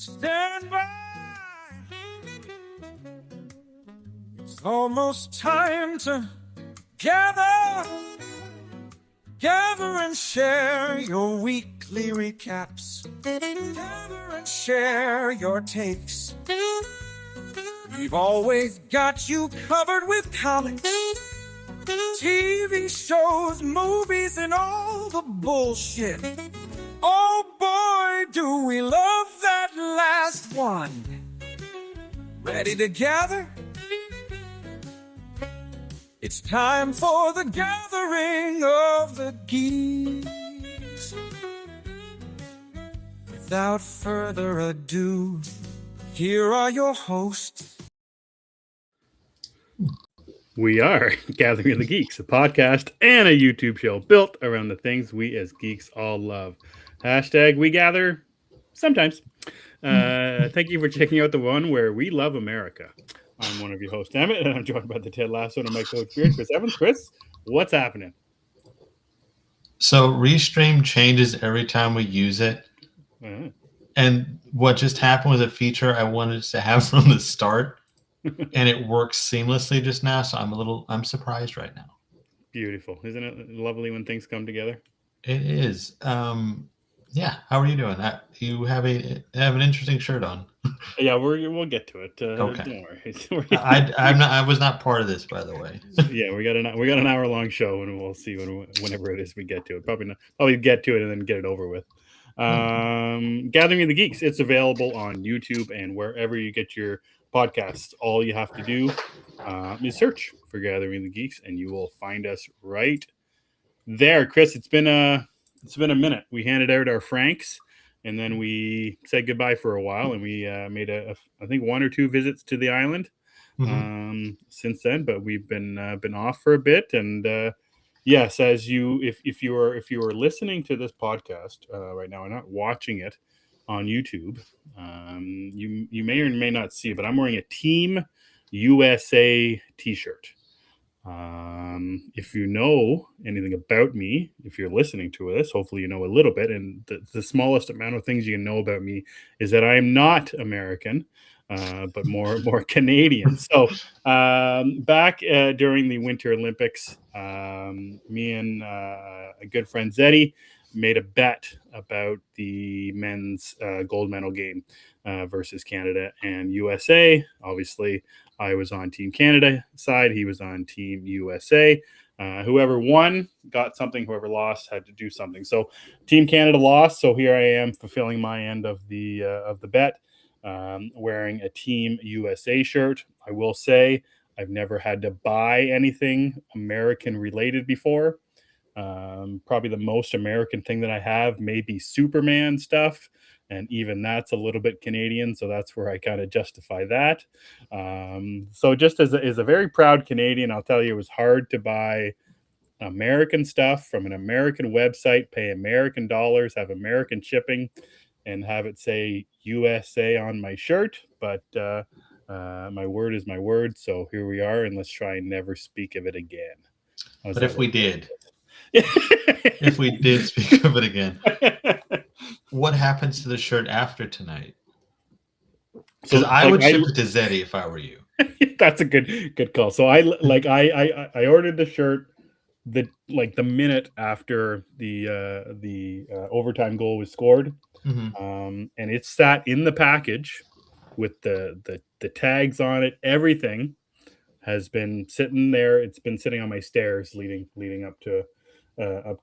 Stand by. It's almost time to gather and share your weekly recaps. Gather and share your takes. We've always got you covered with comics, TV shows, movies, and all the bullshit. Oh boy, do we love that last one. Ready to gather? It's time for the Gathering of the Geeks. Without further ado, here are your hosts. We are Gathering of the Geeks, a podcast and a YouTube show built around the things we as geeks all love. Hashtag we gather sometimes. Thank you for checking out the one where we love America. I'm one of your hosts, Emmet, and I'm joined by the Ted Lasso and my co-experience, Chris Evans. Chris, what's happening? So Restream changes every time we use it. Uh-huh. And what just happened was a feature I wanted to have from the start, and it works seamlessly just now. So I'm surprised right now. Beautiful. Isn't it lovely when things come together? It is. Yeah. How are you doing? You have an interesting shirt on. Yeah, we'll get to it. Okay. Don't worry. I was not part of this, by the way. Yeah, we got an hour long show, and we'll see whenever it is we get to it. Probably get to it and then get it over with. Gathering of the Geeks. It's available on YouTube and wherever you get your podcasts. All you have to do is search for Gathering of the Geeks, and you will find us right there. Chris, it's been a minute. We handed out our Franks, and then we said goodbye for a while, and we made I think 1 or 2 visits to the island since then. But we've been off for a bit, and yes, if you are listening to this podcast right now and not watching it on YouTube, you may or may not see, but I'm wearing a Team USA T-shirt. If you know anything about me, if you're listening to this, hopefully you know a little bit. And the smallest amount of things you can know about me is that I am not American, but more Canadian. So back during the Winter Olympics, me and a good friend Zeddy made a bet about the men's gold medal game versus Canada and USA. Obviously, I was on Team Canada side. He was on Team USA. Whoever won got something. Whoever lost had to do something. So Team Canada lost. So here I am fulfilling my end of the bet, wearing a Team USA shirt. I will say I've never had to buy anything American related before. Probably the most American thing that I have may be Superman stuff. And even that's a little bit Canadian, so that's where I kind of justify that. So just as a very proud Canadian, I'll tell you, it was hard to buy American stuff from an American website, pay American dollars, have American shipping, and have it say USA on my shirt. But my word is my word, so here we are, and let's try and never speak of it again. But if we did speak of it again, what happens to the shirt after tonight? Because I would ship it to Zeddy if I were you. That's a good call. So I ordered the shirt the minute after the overtime goal was scored, and it sat in the package with the tags on it. Everything has been sitting there. It's been sitting on my stairs leading up to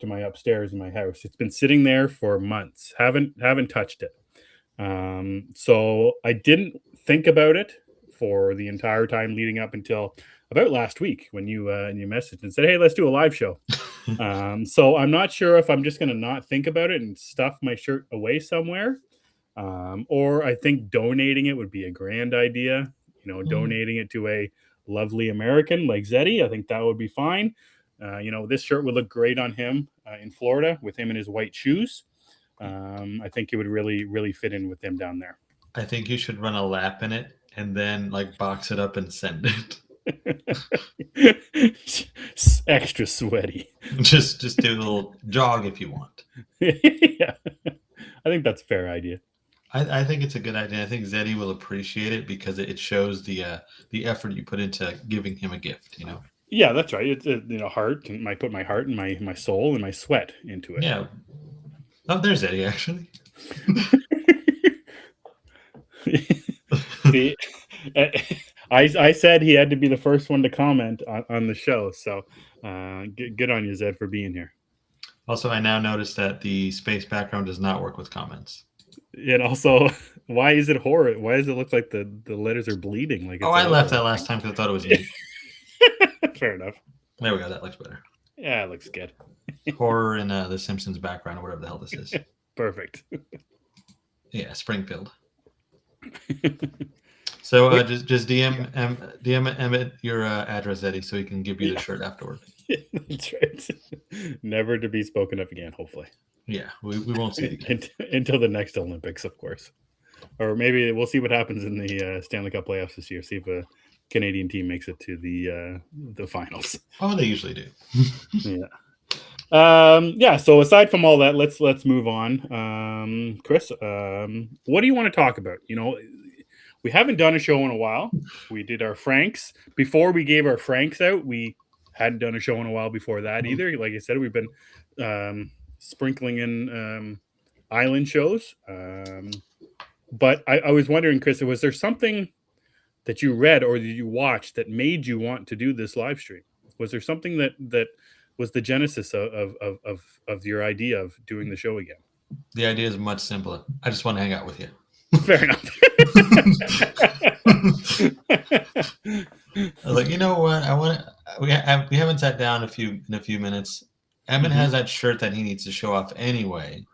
my upstairs in my house. It's been sitting there for months. Haven't touched it. So I didn't think about it for the entire time leading up until about last week when you messaged and said, "Hey, let's do a live show." So I'm not sure if I'm just going to not think about it and stuff my shirt away somewhere, or I think donating it would be a grand idea. Donating it to a lovely American like Zeddy, I think that would be fine. This shirt would look great on him in Florida with him in his white shoes. I think it would really, really fit in with him down there. I think you should run a lap in it and then box it up and send it. Extra sweaty. Just do a little jog if you want. Yeah, I think that's a fair idea. I think it's a good idea. I think Zeddy will appreciate it because it shows the effort you put into giving him a gift. Yeah, that's right. It's heart, and I put my heart and my soul and my sweat into it. Yeah. Oh, there's Zeddy actually. See, I said he had to be the first one to comment on the show, so good on you, Zed, for being here. Also, I now notice that the space background does not work with comments. And also, why is it horror? Why does it look like the letters are bleeding? Like I left that last time because I thought it was neat. Fair enough. There we go. That looks better. Yeah, it looks good. Horror in the Simpsons background or whatever the hell this is. Perfect. Yeah, Springfield. So just DM Emmett your address, Eddie, so he can give you the shirt afterward. That's right. Never to be spoken of again, hopefully. Yeah, we won't see it again. Until the next Olympics, of course. Or maybe we'll see what happens in the Stanley Cup playoffs this year. See if a Canadian team makes it to the finals. Oh, they usually do. Yeah. So aside from all that, let's move on. Chris, what do you want to talk about? We haven't done a show in a while. We did our Franks. Before we gave our Franks out, we hadn't done a show in a while before that either. Like I said, we've been sprinkling in island shows. But I was wondering, Chris, was there something that you read or that you watched that made you want to do this live stream? Was there something that was the genesis of your idea of doing the show again? The idea is much simpler. I just want to hang out with you. Fair enough. I was like, you know what? We haven't sat down in a few minutes. Emmett has that shirt that he needs to show off anyway.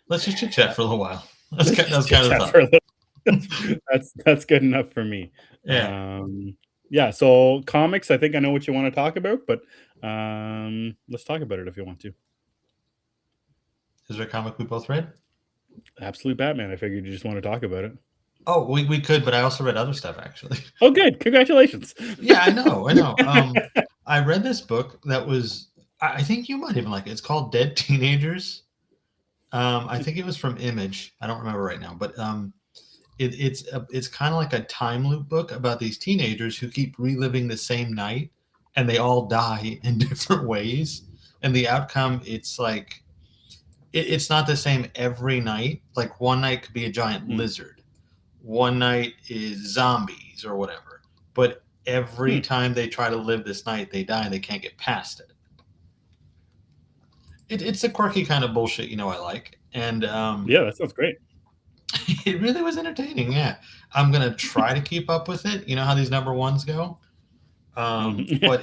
Let's just chit chat for a little while. That's kind of the thought. That's good enough for me. Yeah. So comics, I think I know what you want to talk about, but let's talk about it if you want to. Is there a comic we both read? Absolute Batman. I figured you just want to talk about it. Oh, we could, but I also read other stuff actually. Oh, good. Congratulations. Yeah, I know. I read this book that was, I think you might even like it. It's called Dead Teenagers. I think it was from Image. I don't remember right now, but it's kind of like a time loop book about these teenagers who keep reliving the same night, and they all die in different ways. And the outcome, it's like it's not the same every night. Like one night could be a giant lizard, one night is zombies or whatever. But every time they try to live this night, they die and they can't get past it. It's a quirky kind of bullshit, I like. And yeah, that sounds great. It really was entertaining. Yeah, I'm gonna try to keep up with it. You know how these number ones go. But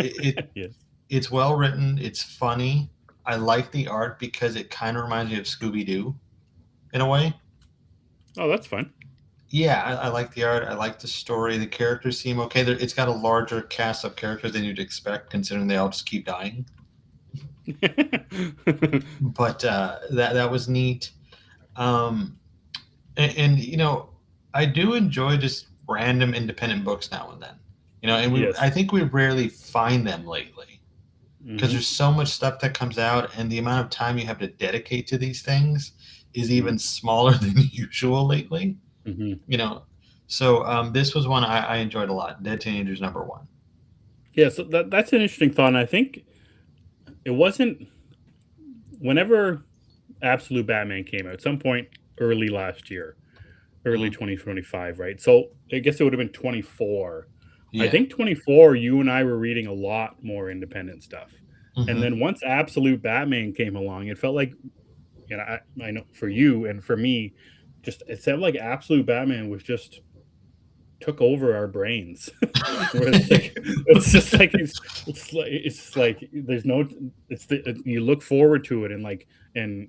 it's well written. It's funny. I like the art because it kind of reminds me of Scooby-Doo in a way. Oh, that's fun. Yeah, I like the art. I like the story. The characters seem okay. It's got a larger cast of characters than you'd expect, considering they all just keep dying. But that was neat. And I do enjoy just random independent books now and then. And I think we rarely find them lately because there's so much stuff that comes out, and the amount of time you have to dedicate to these things is even smaller than usual lately. So this was one I enjoyed a lot. Dead Teenagers #1. Yeah, so that's an interesting thought. And I think it wasn't whenever Absolute Batman came out, at some point early last year, early 2025, right? So I guess it would have been 24. Yeah. I think 24, you and I were reading a lot more independent stuff. And then once Absolute Batman came along, it felt like, I know for you and for me, it sounded like Absolute Batman was just took over our brains. It's just like it's like there's no you look forward to it, and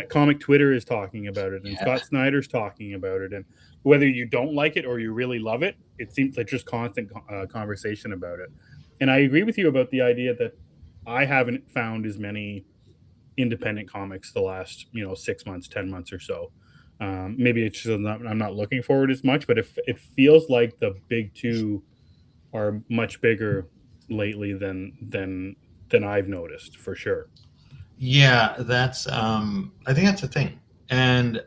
comic Twitter is talking about it, and Scott Snyder's talking about it, and whether you don't like it or you really love it, it seems like just constant conversation about it. And I agree with you about the idea that I haven't found as many independent comics the last 6 months, 10 months or so. Maybe it's just I'm not looking forward as much, but it feels like the big two are much bigger lately than I've noticed, for sure. Yeah, that's I think that's the thing. And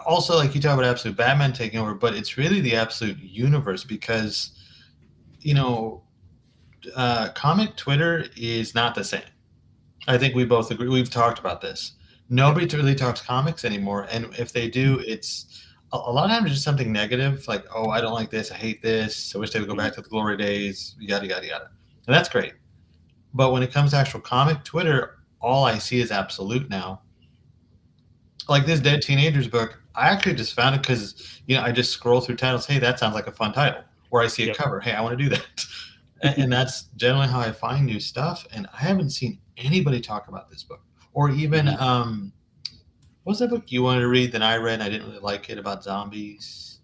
Also, like you talk about Absolute Batman taking over, but it's really the Absolute universe because, you know, comic Twitter is not the same. I think we both agree. We've talked about this. Nobody really talks comics anymore, and if they do, it's a lot of times just something negative, like, "Oh, I don't like this. I hate this. I wish they would go back to the glory days." Yada yada yada, and that's great. But when it comes to actual comic Twitter, all I see is Absolute now. Like this Dead Teenagers book, I actually just found it because I just scroll through titles. Hey, that sounds like a fun title. Or I see a Yep. cover. Hey, I want to do that. And that's generally how I find new stuff. And I haven't seen anybody talk about this book. Or even what was that book you wanted to read that I read and I didn't really like it, about zombies?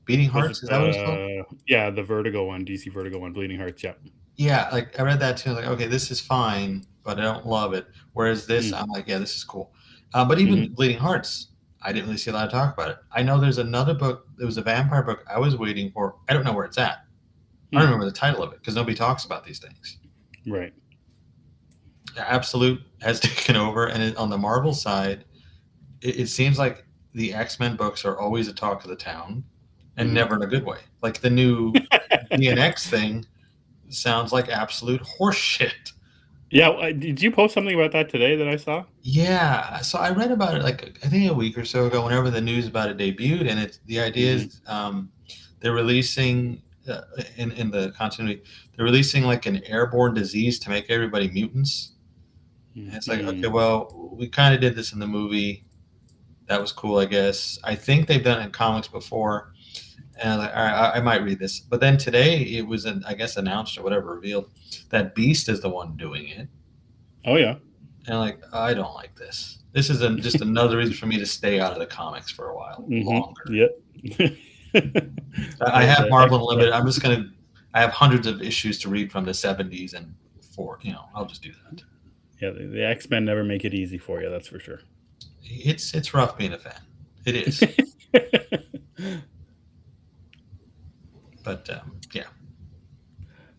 Beating Hearts, is that what it's called? Yeah, the Vertigo one, DC Vertigo one, Bleeding Hearts. Yeah. Yeah, like I read that too. Like, okay, this is fine, but I don't love it. Whereas this, I'm like, yeah, this is cool. But even Bleeding Hearts, I didn't really see a lot of talk about it. I know there's another book. There was a vampire book I was waiting for. I don't know where it's at. I don't remember the title of it because nobody talks about these things. Right. Absolute has taken over, and on the Marvel side, it seems like the X-Men books are always a talk of the town, and never in a good way. Like the new DNX thing sounds like absolute horseshit. Yeah, did you post something about that today that I saw? Yeah, so I read about it like I think a week or so ago. Whenever the news about it debuted, and it's the idea is they're releasing in the continuity, they're releasing like an airborne disease to make everybody mutants. And it's like, okay, well, we kind of did this in the movie. That was cool, I guess. I think they've done it in comics before. And I was like, all right, I might read this. But then today it was, I guess, announced or whatever, revealed that Beast is the one doing it. Oh, yeah. And I'm like, I don't like this. This is just another reason for me to stay out of the comics for a while longer. Yep. I have Marvel Unlimited. I have hundreds of issues to read from the 70s and I'll just do that. Yeah, the X-Men never make it easy for you, that's for sure. It's rough being a fan. It is. But yeah.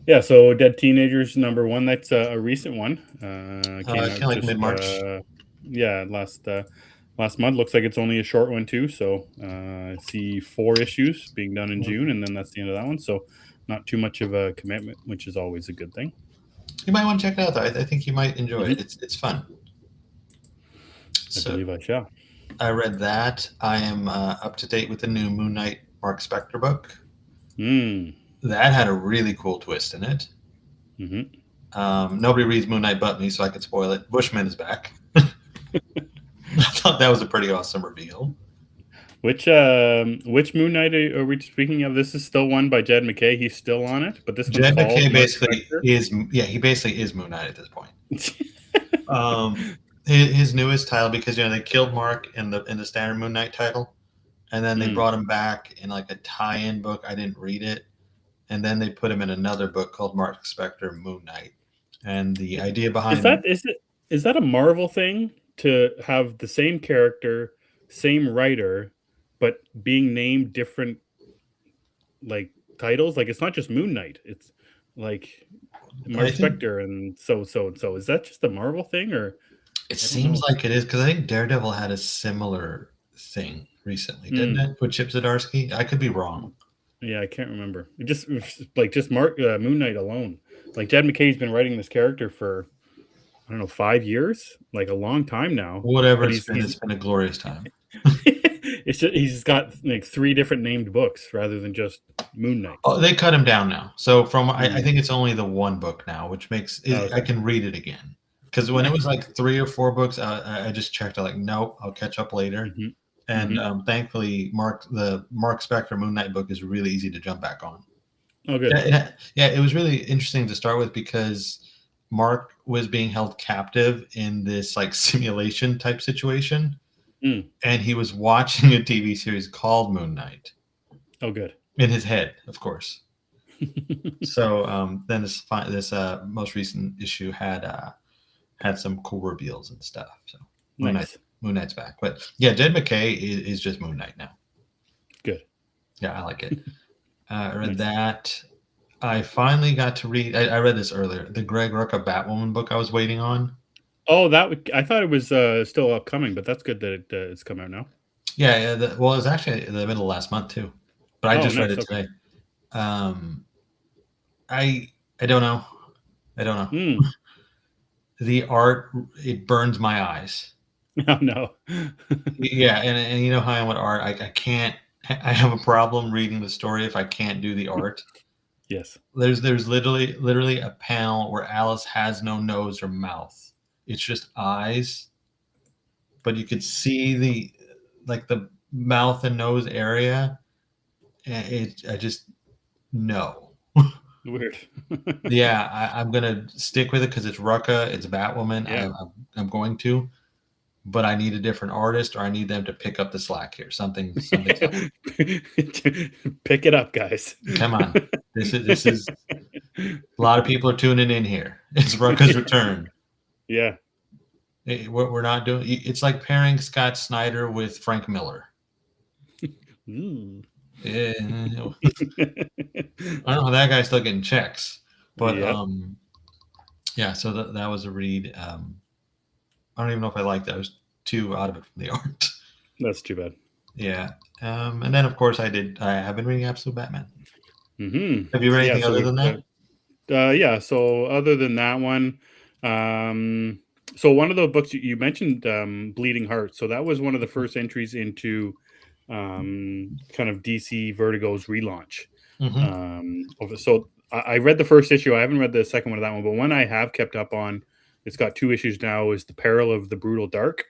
Yeah, so Dead Teenagers #1. That's a recent one. Came out like mid-March. Yeah, last month. Looks like it's only a short one too. So I see 4 issues being done in June, and then that's the end of that one. So not too much of a commitment, which is always a good thing. You might want to check it out, though. I think you might enjoy it. It's fun. I believe I shall. I read that. I am up to date with the new Moon Knight Mark Spector book. That had a really cool twist in it. Nobody reads Moon Knight but me, so I could spoil it. Bushman is back. I thought that was a pretty awesome reveal. Which Moon Knight are we speaking of? This is still one by Jed MacKay. He's still on it, but this Jed MacKay basically is Moon Knight at this point. His newest title, because they killed Mark in the standard Moon Knight title, and then they brought him back in like a tie-in book. I didn't read it, and then they put him in another book called Mark Spector Moon Knight. And the idea behind is that a Marvel thing to have the same character, same writer, but being named different like titles? Like it's not just Moon Knight. It's like Mark Spector and so. Is that just a Marvel thing, or? It seems like it is, because I think Daredevil had a similar thing recently, didn't it? With Chip Zdarsky? I could be wrong. Yeah, I can't remember. Just Mark Moon Knight alone. Like Jed MacKay's been writing this character for 5 years, like a long time now. Whatever it's been a glorious time. He's got like 3 different named books rather than just Moon Knight. Oh, they cut him down now. So I think it's only the 1 book now, which makes I can read it again. Because when it was like 3 or 4 books, I just checked. I'm like, nope, I'll catch up later. And thankfully, the Mark Spector Moon Knight book is really easy to jump back on. Oh, good. It was really interesting to start with because Mark was being held captive in this like simulation type situation, and he was watching a TV series called Moon Knight. Oh, good. In his head, of course. So then this most recent issue had some cool reveals and stuff. So Moon Knight's back. But yeah, Jed MacKay is just Moon Knight now. Good. Yeah, I like it. I read that. I finally got to read, I read this earlier, the Greg Rucka Batwoman book I was waiting on. Oh, I thought it was still upcoming, but that's good that it's come out now. Yeah, well, it was actually in the middle of last month too, but I Oh, just read nice. it Okay. today. Um, I don't know. I don't know. Mm. The art, it burns my eyes. Oh no. Yeah, and you know how I am with art. I can't. I have a problem reading the story if I can't do the art. Yes. There's literally a panel where Alice has no nose or mouth. It's just eyes, but you could see the mouth and nose area. And I just no. Weird. Yeah, I'm gonna stick with it because it's Rucka, it's Batwoman. Yeah. I'm going to, but I need a different artist, or I need them to pick up the slack here. Something's up. Pick it up, guys. Come on, this is a lot of people are tuning in here. It's Rucka's return. Yeah. We're not doing. It's like pairing Scott Snyder with Frank Miller. Mm. Eh, I don't know how that guy's still getting checks, but Yep. yeah. So that was a read. I don't even know if I liked that. I was too out of it from the art. That's too bad. Yeah. And then of course I have been reading Absolute Batman. Mm-hmm. Have you read Yeah. anything So other we've than that? yeah. So other than that one, so one of the books you mentioned, Bleeding Heart. So that was one of the first entries into kind of DC Vertigo's relaunch. Mm-hmm. So I read the first issue. I haven't read the second one of that one, but one I have kept up on. It's got 2 issues now. Is The Peril of the Brutal Dark.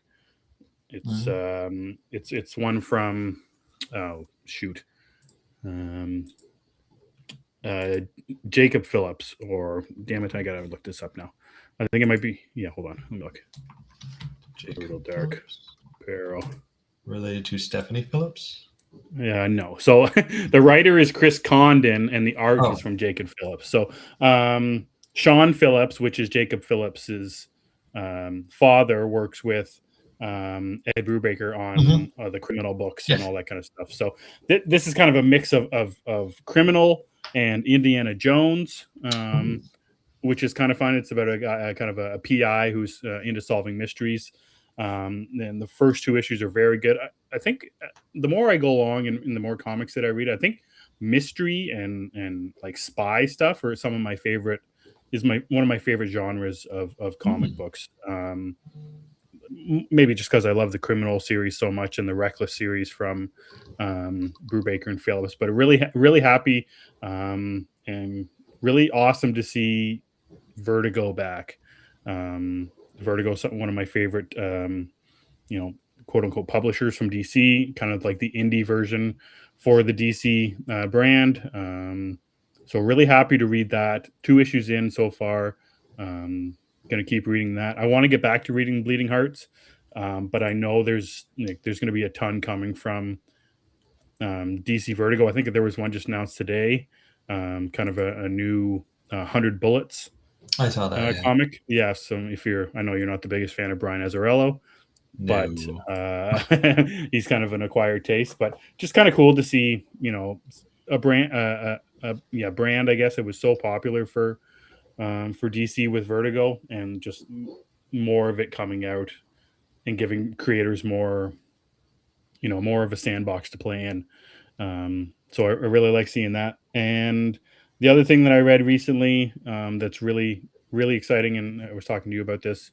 It's one from oh shoot. Um, Jacob Phillips, or damn it, I gotta look this up now. I think it might be. Yeah, hold on. Let me look. Brutal Dark Phillips. Peril. Related to Stephanie Phillips? Yeah, no. So the writer is Chris Condon, and the art Oh. is from Jacob Phillips. So Sean Phillips, which is Jacob Phillips's father, works with Ed Brubaker on the criminal books Yes. and all that kind of stuff. So this is kind of a mix of criminal and Indiana Jones, which is kind of fun. It's about a guy, kind of a PI who's into solving mysteries. And the first 2 issues are very good. I think the more I go along and the more comics that I read, I think mystery and like spy stuff are some of my favorite. Is one of my favorite genres of comic books. Maybe just because I love the criminal series so much and the Reckless series from Brubaker and Phillips, but really happy and really awesome to see Vertigo back. Vertigo is one of my favorite, quote unquote publishers from DC, kind of like the indie version for the DC brand. So really happy to read that. 2 issues in so far. Going to keep reading that. I want to get back to reading Bleeding Hearts, but I know there's going to be a ton coming from DC Vertigo. I think there was one just announced today, kind of a new 100 Bullets I saw that. Yeah. comic. Yeah, so I know you're not the biggest fan of Brian Azzarello, but No. he's kind of an acquired taste. But just kind of cool to see, a brand, brand. I guess it was so popular for DC with Vertigo, and just more of it coming out and giving creators more, more of a sandbox to play in. So I really like seeing that. And the other thing that I read recently that's really, really exciting, and I was talking to you about this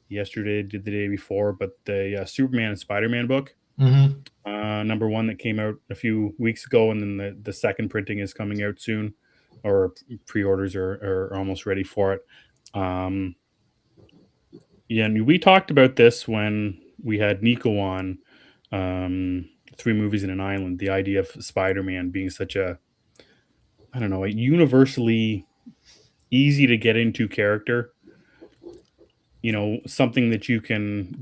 yesterday, did the day before, but the Superman and Spider-Man book, number 1 that came out a few weeks ago, and then the second printing is coming out soon, or pre-orders are almost ready for it. Yeah, and we talked about this when we had Nico on 3 Movies in an Island, the idea of Spider-Man being such a, I don't know, a universally easy to get into character. Something that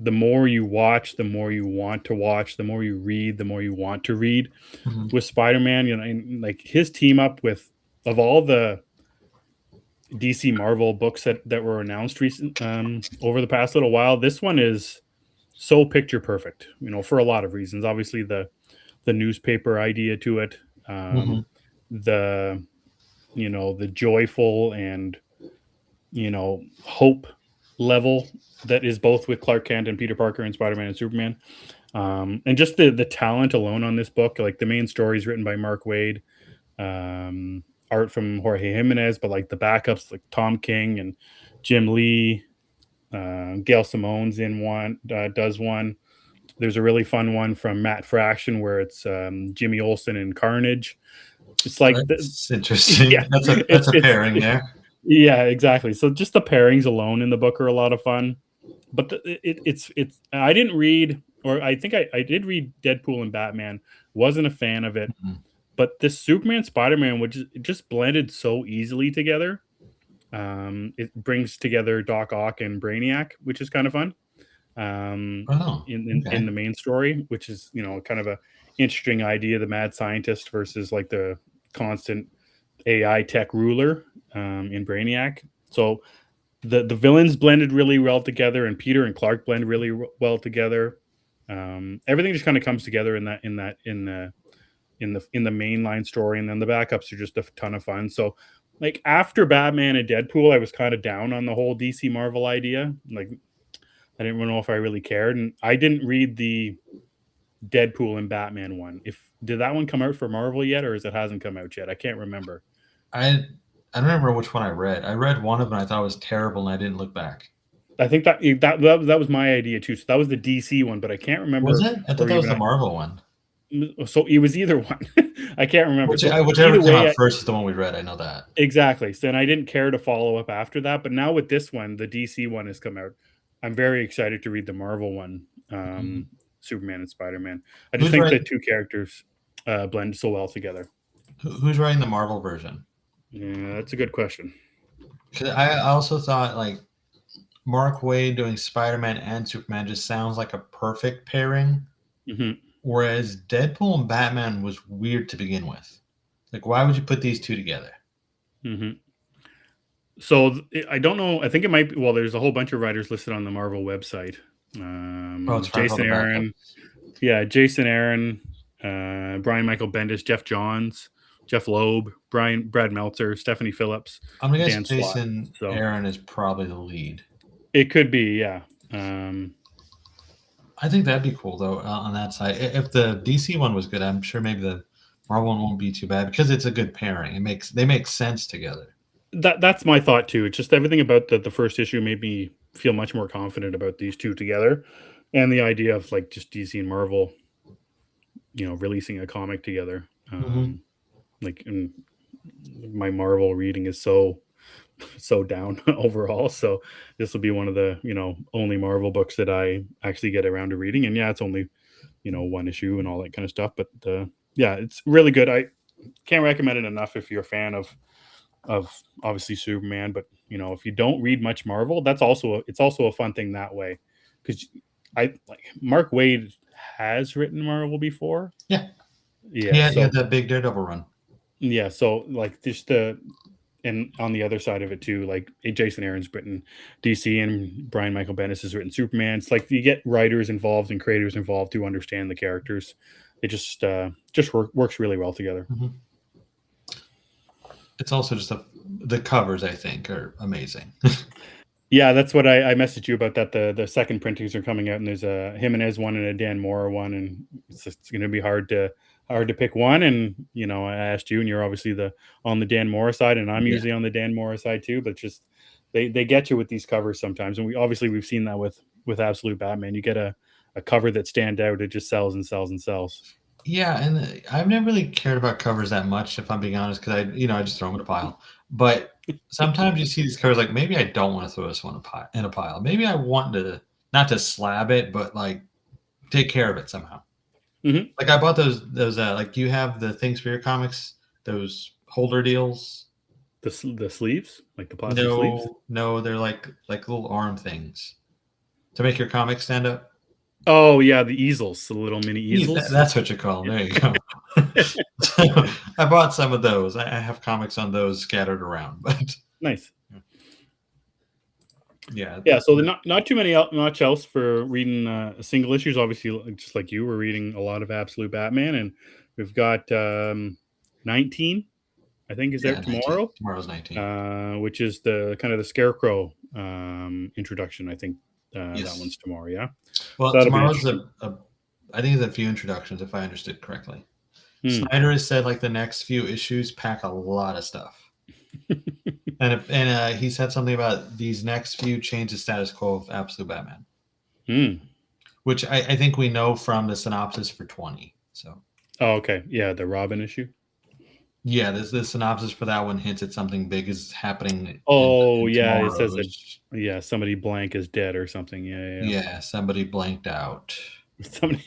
the more you watch, the more you want to watch, the more you read, the more you want to read. With Spider-Man, and like his team up with, of all the DC Marvel books that were announced over the past little while, this one is so picture perfect, for a lot of reasons. Obviously the newspaper idea to it, the joyful and hope level that is both with Clark Kent and Peter Parker and Spider-Man and Superman. And just the talent alone on this book, like the main story is written by Mark Waid, art from Jorge Jimenez, but like the backups like Tom King and Jim Lee, Gail Simone's in one, does one. There's a really fun one from Matt Fraction where it's Jimmy Olsen and Carnage. It's like That's interesting. yeah, That's a pairing there. Yeah, exactly. So just the pairings alone in the book are a lot of fun. But it's I didn't read, or I think I did read Deadpool and Batman. Wasn't a fan of it, but this Superman Spider-Man, which it just blended so easily together. It brings together Doc Ock and Brainiac, which is kind of fun. In the main story, which is kind of a interesting idea, the mad scientist versus like the constant AI tech ruler in Brainiac. So the villains blended really well together, and Peter and Clark blend really well together. Everything just kind of comes together in the mainline story, and then the backups are just a ton of fun. So like after Batman and Deadpool, I was kind of down on the whole DC Marvel idea. Like I didn't know if I really cared, and I didn't read the Deadpool and Batman one. Did that one come out for Marvel yet, or is it hasn't come out yet? I can't remember. I don't remember which one I read. I read one of them. I thought it was terrible, and I didn't look back. I think that was my idea too. So that was the DC one, but I can't remember. Was it? I thought that was the Marvel one. So it was either one. I can't remember. Whichever came out first is the one we read. I know that. Exactly. So and I didn't care to follow up after that. But now with this one, the DC one has come out. I'm very excited to read the Marvel one, Superman and Spider-Man. I just think the two characters blend so well together. Who's writing the Marvel version? Yeah, that's a good question. Because I also thought like Mark Waid doing Spider-Man and Superman just sounds like a perfect pairing. Mm-hmm. Whereas Deadpool and Batman was weird to begin with. Like, why would you put these two together? Mm-hmm. So I don't know. I think it might be. Well, there's a whole bunch of writers listed on the Marvel website. Jason Aaron. Yeah, Jason Aaron, Brian Michael Bendis, Jeff Johns, Jeff Loeb, Brad Meltzer, Stephanie Phillips. I'm gonna guess Jason Aaron is probably the lead. It could be, yeah. I think that'd be cool though on that side. If the DC one was good, I'm sure maybe the Marvel one won't be too bad because it's a good pairing. They make sense together. That's my thought too. It's just everything about the first issue made me feel much more confident about these two together, and the idea of like just DC and Marvel, releasing a comic together. Like, and my Marvel reading is so down overall. So this will be one of the only Marvel books that I actually get around to reading. And yeah, it's only one issue and all that kind of stuff. But yeah, it's really good. I can't recommend it enough if you're a fan of obviously Superman. But if you don't read much Marvel, it's also a fun thing that way, because Mark Waid has written Marvel before. Yeah. He had that big Daredevil run. Yeah, so like just and on the other side of it too, like Jason Aaron's written DC and Brian Michael Bendis has written Superman. It's like you get writers involved and creators involved to understand the characters. It just works really well together. Mm-hmm. It's also just the covers, I think, are amazing. Yeah, that's what I messaged you about, that the second printings are coming out, and there's a Jimenez one and a Dan Mora one, and it's going to be hard to pick one. And I asked you, and you're obviously on the Dan Mora side, and I'm usually on the Dan Mora side too. But just they get you with these covers sometimes, and we've seen that with Absolute Batman. You get a cover that stands out, it just sells and sells and sells. Yeah, and I've never really cared about covers that much, if I'm being honest, because I just throw them in a pile. But sometimes you see these covers like, maybe I don't want to throw this one in a pile. Maybe I want to not to slab it, but like take care of it somehow. Mm-hmm. Like I bought those like you have the things for your comics, those holder deals. The sleeves, like the plastic sleeves. No, they're like little arm things to make your comics stand up. Oh yeah, the easels, the little mini easels. That's what you call them. There you go. I bought some of those. I have comics on those scattered around, but nice. Yeah. So not too much else for reading single issues. Obviously, just like you, we're reading a lot of Absolute Batman, and we've got 19 I think, is Yeah, out 19th. tomorrow. Tomorrow's 19th. Which is the kind of the Scarecrow introduction. I think that Yes. one's tomorrow. Yeah. Well, So that'll be tomorrow's interesting. I think it's a few introductions, if I understood correctly. Hmm. Snyder has said like the next few issues pack a lot of stuff. and he said something about these next few change the status quo of Absolute Batman, which I think we know from the synopsis for 20. So, Oh, okay. Yeah, the Robin issue. yeah, the synopsis for that one hints at something big is happening. Oh, in yeah. It says that. tomorrow's. Yeah, somebody blank is dead or something. Yeah. Yeah, somebody blanked out. Somebody.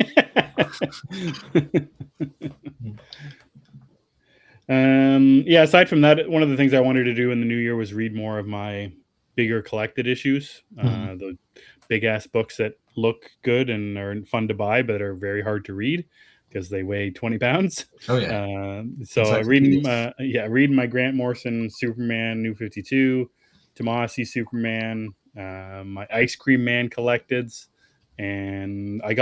Yeah. Aside from that, one of the things I wanted to do in the new year was read more of my bigger collected issues. The big ass books that look good and are fun to buy, but are very hard to read because they weigh 20 pounds. Oh yeah. So reading my Grant Morrison Superman New 52, Tomasi Superman, my Ice Cream Man collecteds, and I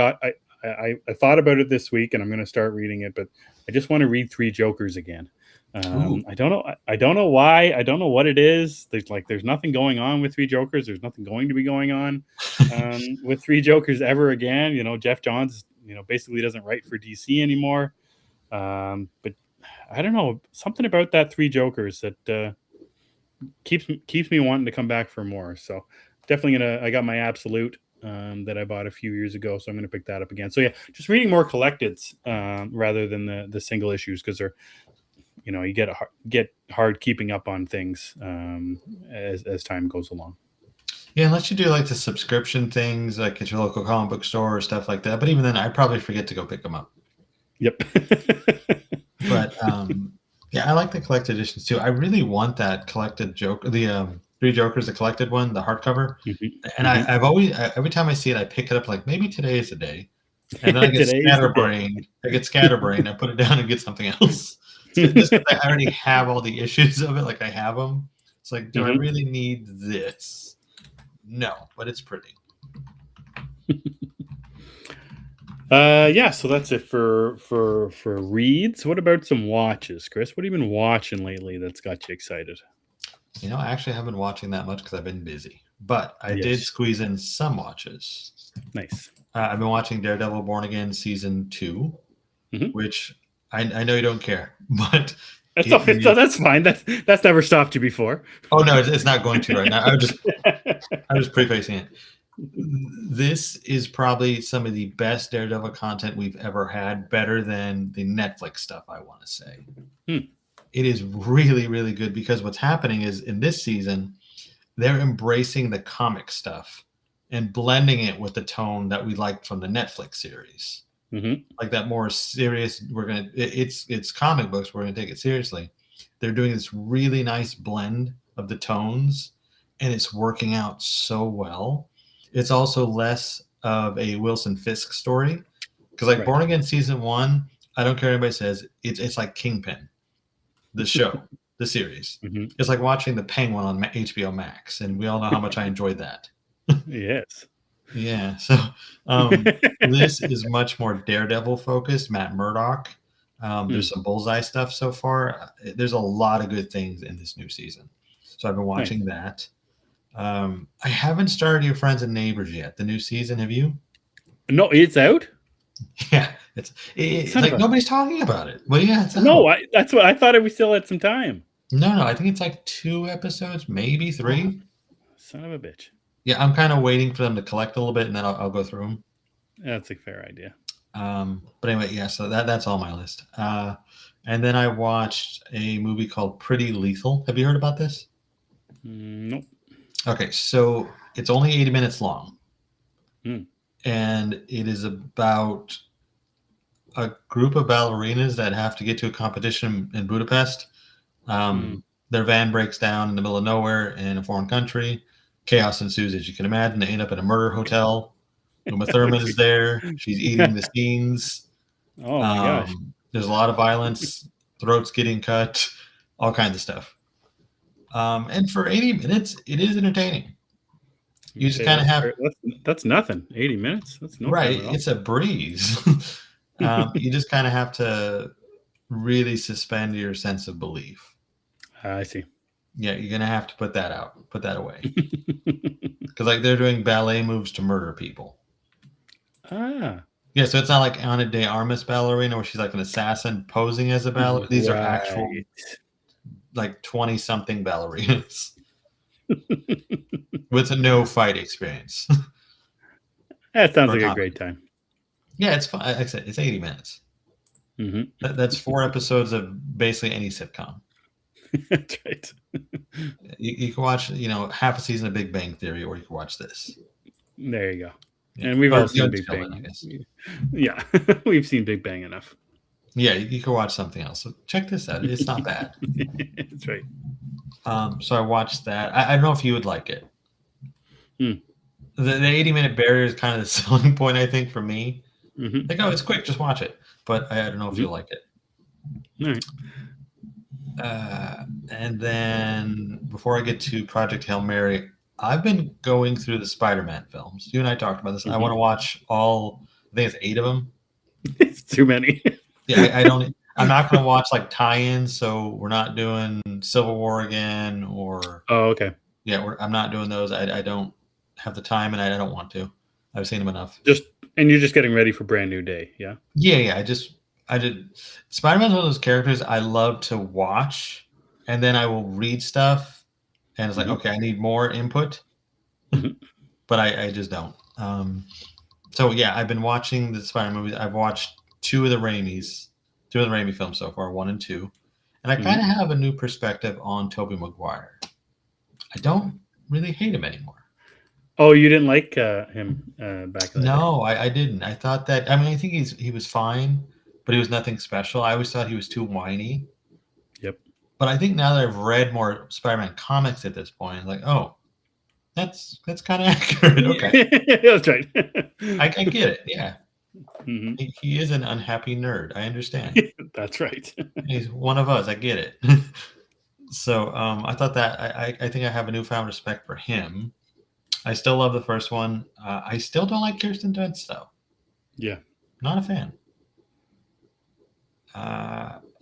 thought about it this week, and I'm going to start reading it, but I just want to read Three Jokers again. I don't know. I don't know why. I don't know what it is. There's nothing going on with Three Jokers. There's nothing going to be going on with Three Jokers ever again. You know, Jeff Johns, basically doesn't write for DC anymore. But I don't know, something about that Three Jokers that keeps me wanting to come back for more. So definitely I got my Absolute that I bought a few years ago, so I'm gonna pick that up again. So yeah, just reading more collecteds rather than the single issues, because they're you get hard keeping up on things as time goes along. Yeah, unless you do like the subscription things, like at your local comic book store or stuff like that. But even then, I probably forget to go pick them up. Yep. But yeah, I like the collected editions too. I really want that collected Joker, the Three Jokers, the collected one, the hardcover. And I've always, every time I see it, I pick it up like maybe today is the day, and then I get scatterbrained. I put it down and get something else. Just because I already have all the issues of it, like I have them. It's like, do I really need this? No, but it's pretty. Yeah, so that's it for reads. What about some watches, Chris? What have you been watching lately that's got you excited? I actually haven't been watching that much because I've been busy, but I did squeeze in some watches. Nice. I've been watching Daredevil Born Again season 2, which I know you don't care, but that's fine. That's never stopped you before. Oh no, it's not going to right now. I was prefacing it. This is probably some of the best Daredevil content we've ever had, better than the Netflix stuff, I want to say. It is really, really good, because what's happening is in this season, they're embracing the comic stuff and blending it with the tone that we liked from the Netflix series. Like that more serious, it's comic books, we're going to take it seriously. They're doing this really nice blend of the tones, and it's working out so well. It's also less of a Wilson Fisk story, because like Born Again season 1, I don't care what anybody says, it's like Kingpin, the show, the series. It's like watching The Penguin on HBO Max, and we all know how much I enjoyed that. Yes. Yeah. So this is much more Daredevil focused, Matt Murdock. There's some Bullseye stuff so far. There's a lot of good things in this new season. So I've been watching that. I haven't started Your Friends and Neighbors yet. The new season, have you? No, it's out. Yeah, it's like nobody's talking about it. But yeah, it's out. No, that's what I thought. We still had some time. No, I think it's like 2 episodes, maybe 3. Son of a bitch. Yeah, I'm kind of waiting for them to collect a little bit, and then I'll go through them. That's a fair idea. But anyway, yeah. So that's all my list. And then I watched a movie called Pretty Lethal. Have you heard about this? Nope. Okay, so it's only 80 minutes long, and it is about a group of ballerinas that have to get to a competition in Budapest. Their van breaks down in the middle of nowhere in a foreign country. Chaos ensues, as you can imagine. They end up in a murder hotel. Uma Thurman is there. She's eating the scenes. Oh my gosh. There's a lot of violence, throats getting cut, all kinds of stuff. And for 80 minutes, it is entertaining. You just kind of have... That's nothing. 80 minutes? That's no right. It's a breeze. You just kind of have to really suspend your sense of belief. I see. Yeah, you're gonna have to put that away, because like they're doing ballet moves to murder people. Ah, Yeah, so it's not like Ana de Armas ballerina where she's like an assassin posing as a ballerina. These are actual right. like 20-something ballerinas with no fight experience. That sounds Or like a comedy. great time. Yeah, it's fun. Like I said, it's 80 minutes. Hmm. That's 4 episodes of basically any sitcom. That's right. You can watch, half a season of Big Bang Theory, or you can watch this. There you go. Yeah. And we've Well, all seen Young's Big Villain, I Bang. guess. Yeah, we've seen Big Bang enough. Yeah, you can watch something else. So check this out. It's not bad. That's right. So I watched that. I don't know if you would like it. Hmm. The 80-minute barrier is kind of the selling point, I think, for me. Mm-hmm. Like, oh, it's quick, just watch it. But I don't know if you'll like it. All right. And then before I get to Project Hail Mary, I've been going through the Spider-Man films. You and I talked about this. I want to watch all. I think it's 8 of them. It's too many. Yeah, I don't. I'm not going to watch like tie-ins. So we're not doing Civil War again, or Oh, okay. yeah, I'm not doing those. I don't have the time, and I don't want to. I've seen them enough. And you're just getting ready for Brand New Day, yeah? Yeah. I did. Spider-Man's one of those characters I love to watch, and then I will read stuff, and it's like, okay, I need more input, but I just don't. So yeah, I've been watching the Spider-Man movies. I've watched two of the Raimi films so far, 1 and 2, and I kind of have a new perspective on Tobey Maguire. I don't really hate him anymore. Oh, you didn't like him back in the day? No, I didn't. I thought that. I mean, I think he was fine, but he was nothing special. I always thought he was too whiny. Yep. But I think now that I've read more Spider-Man comics at this point, I'm like, oh, that's kind of accurate. Okay, That's right. I get it. Yeah, Mm-hmm. he is an unhappy nerd. I understand. That's right. He's one of us. I get it. So I thought that I think I have a newfound respect for him. I still love the first one. I still don't like Kirsten Dunst though. Yeah. Not a fan.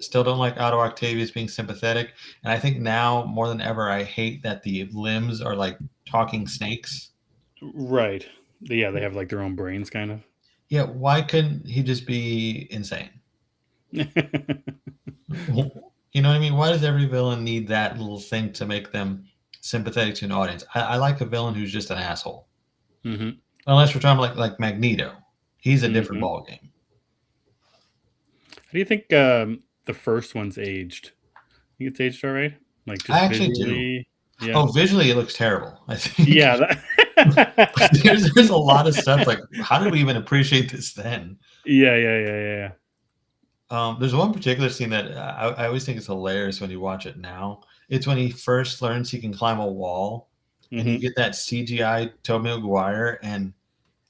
Still don't like Otto Octavius being sympathetic. And I think now more than ever, I hate that the limbs are like talking snakes. Right. Yeah, they have like their own brains, kind of. Yeah, why couldn't he just be insane? You know what I mean? Why does every villain need that little thing to make them sympathetic to an audience? I like a villain who's just an asshole. Mm-hmm. Unless we're talking like Magneto. He's a different ballgame. How do you think the first one's aged? I think it's aged all right? Like just I actually visually? do. Yeah. Oh, visually it looks terrible, I think. Yeah. there's a lot of stuff like, how did we even appreciate this then? Yeah. There's one particular scene that I always think is hilarious when you watch it now. It's when he first learns he can climb a wall, and you get that CGI Tobey Maguire, and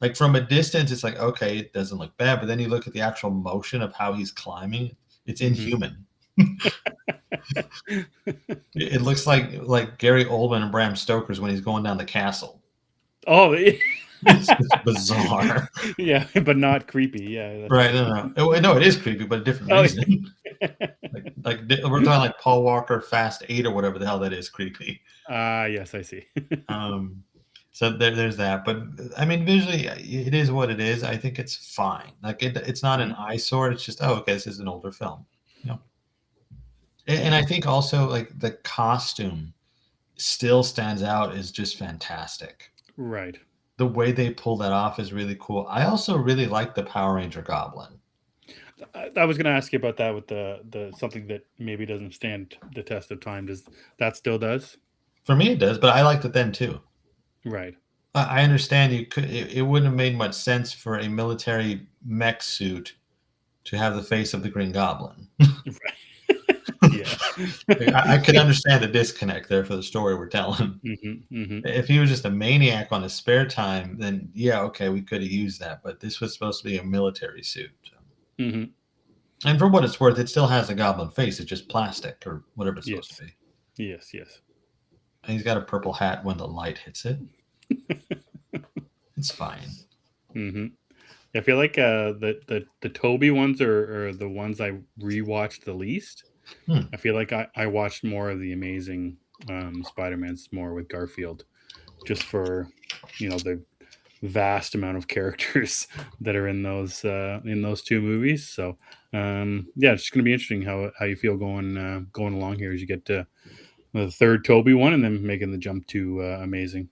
like from a distance, it's like, okay, it doesn't look bad, but then you look at the actual motion of how he's climbing, it's inhuman. It looks like Gary Oldman and Bram Stoker's when he's going down the castle. Oh, It's bizarre. Yeah, but not creepy. Yeah. Right. No, it is creepy, but a different reason. like we're talking like Paul Walker Fast 8 or whatever the hell that is creepy. Yes, I see. So there's that. But I mean, visually, it is what it is. I think it's fine. Like it's not an eyesore. It's just, oh, okay, this is an older film. And I think also like the costume still stands out is just fantastic. Right. The way they pull that off is really cool. I also really like the Power Ranger Goblin. I was going to ask you about that with the something that maybe doesn't stand the test of time. Does that still does? For me, it does, but I liked it then too. Right. I understand it wouldn't have made much sense for a military mech suit to have the face of the Green Goblin. Yeah. I could understand the disconnect there for the story we're telling. If he was just a maniac on his spare time, then yeah, okay, we could have used that. But this was supposed to be a military suit. So. And for what it's worth, it still has a goblin face. It's just plastic or whatever it's supposed to be. Yes. And he's got a purple hat when the light hits it. It's fine. I feel like the Toby ones are the ones I rewatched the least. I feel like I watched more of the Amazing Spider-Man's more with Garfield, just for the vast amount of characters that are in those two movies. So yeah, it's going to be interesting how you feel going along here as you get to the third Toby one and then making the jump to Amazing.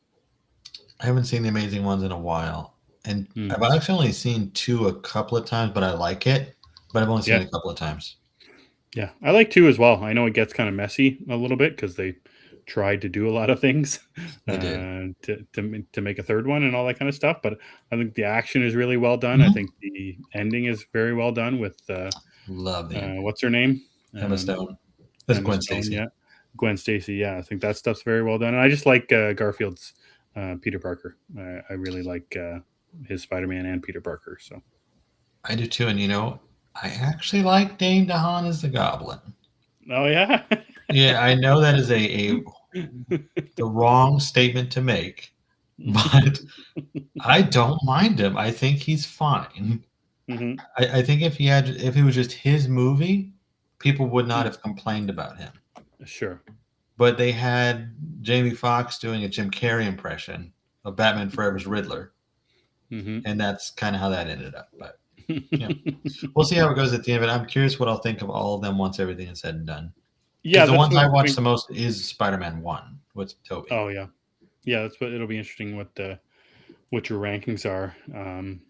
I haven't seen the Amazing ones in a while, and Mm. I've actually only seen 2 a couple of times, but I like it. But I've only seen Yeah. it a couple of times. Yeah, I like 2 as well. I know it gets kind of messy a little bit because they tried to do a lot of things They did. to make a third one and all that kind of stuff. But I think the action is really well done. I Mhm. think the ending is very well done with Love the ending. what's her name? Emma Stone. That's Emma Gwen Stone. Stacy. Yeah, Gwen Stacy. Yeah, I think that stuff's very well done. And I just like Garfield's Peter Parker. I really like his Spider-Man and Peter Parker. So I do too, and I actually like Dane DeHaan as the Goblin. oh yeah. Yeah, I know that is the wrong statement to make, but I don't mind him. I think he's fine. Hmm. I think if he was just his movie, people would not have complained about him. Sure. But they had Jamie Foxx doing a Jim Carrey impression of Batman Forever's Riddler, Hmm. and that's kind of how that ended up. But we'll see how it goes at the end. But I'm curious what I'll think of all of them once everything is said and done. Yeah, Because the that's ones what I I watched mean. the most is Spider-Man 1 with Tobey. Oh yeah, yeah. That's what it'll be interesting what your rankings are.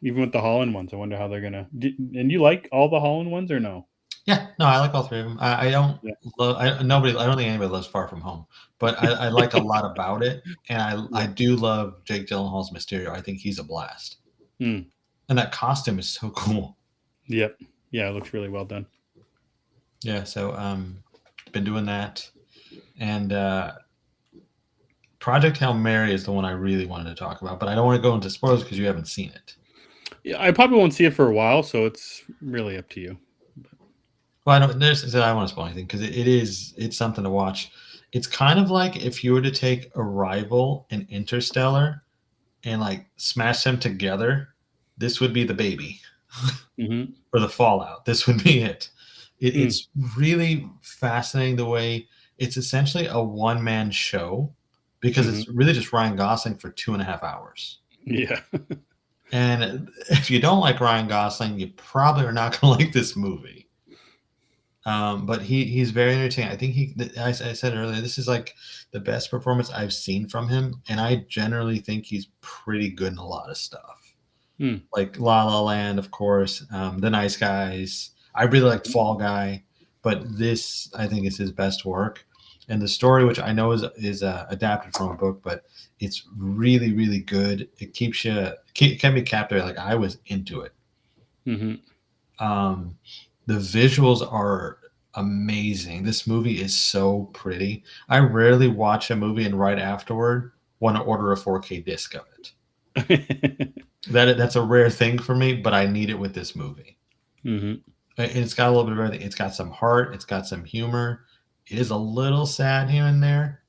Even with the Holland ones, I wonder how they're gonna. And you like all the Holland ones or no? Yeah, no, I like all 3 of them. I don't Yeah, love. I don't think anybody loves Far From Home, but I like a lot about it, and I yeah. do love Jake Gyllenhaal's Mysterio. I think he's a blast, Hmm. and that costume is so cool. Yep. Yeah, it looks really well done. Yeah, so been doing that, and Project Hail Mary is the one I really wanted to talk about, but I don't want to go into spoilers because you haven't seen it. Yeah, I probably won't see it for a while, so it's really up to you. Well, I don't. I don't want to spoil anything because it's something to watch. It's kind of like if you were to take Arrival and Interstellar and like smash them together, this would be the baby Hmm. or the fallout. This would be it. Hmm. It's really fascinating the way it's essentially a one-man show because Hmm. it's really just Ryan Gosling for 2.5 hours. Yeah. And if you don't like Ryan Gosling, you probably are not going to like this movie. But he's very entertaining. I think I said earlier, this is like the best performance I've seen from him, and I generally think he's pretty good in a lot of stuff, Hmm. like La La Land, of course, The Nice Guys. I really like Fall Guy, but this I think is his best work. And the story, which I know is adapted from a book, but it's really really good. It can be captivated. Like I was into it. Hmm. Um, the visuals are amazing. This movie is so pretty. I rarely watch a movie and right afterward want to order a 4K disc of it. That's a rare thing for me, but I need it with this movie. Hmm. And it's got a little bit of everything. It's got some heart. It's got some humor. It is a little sad here and there,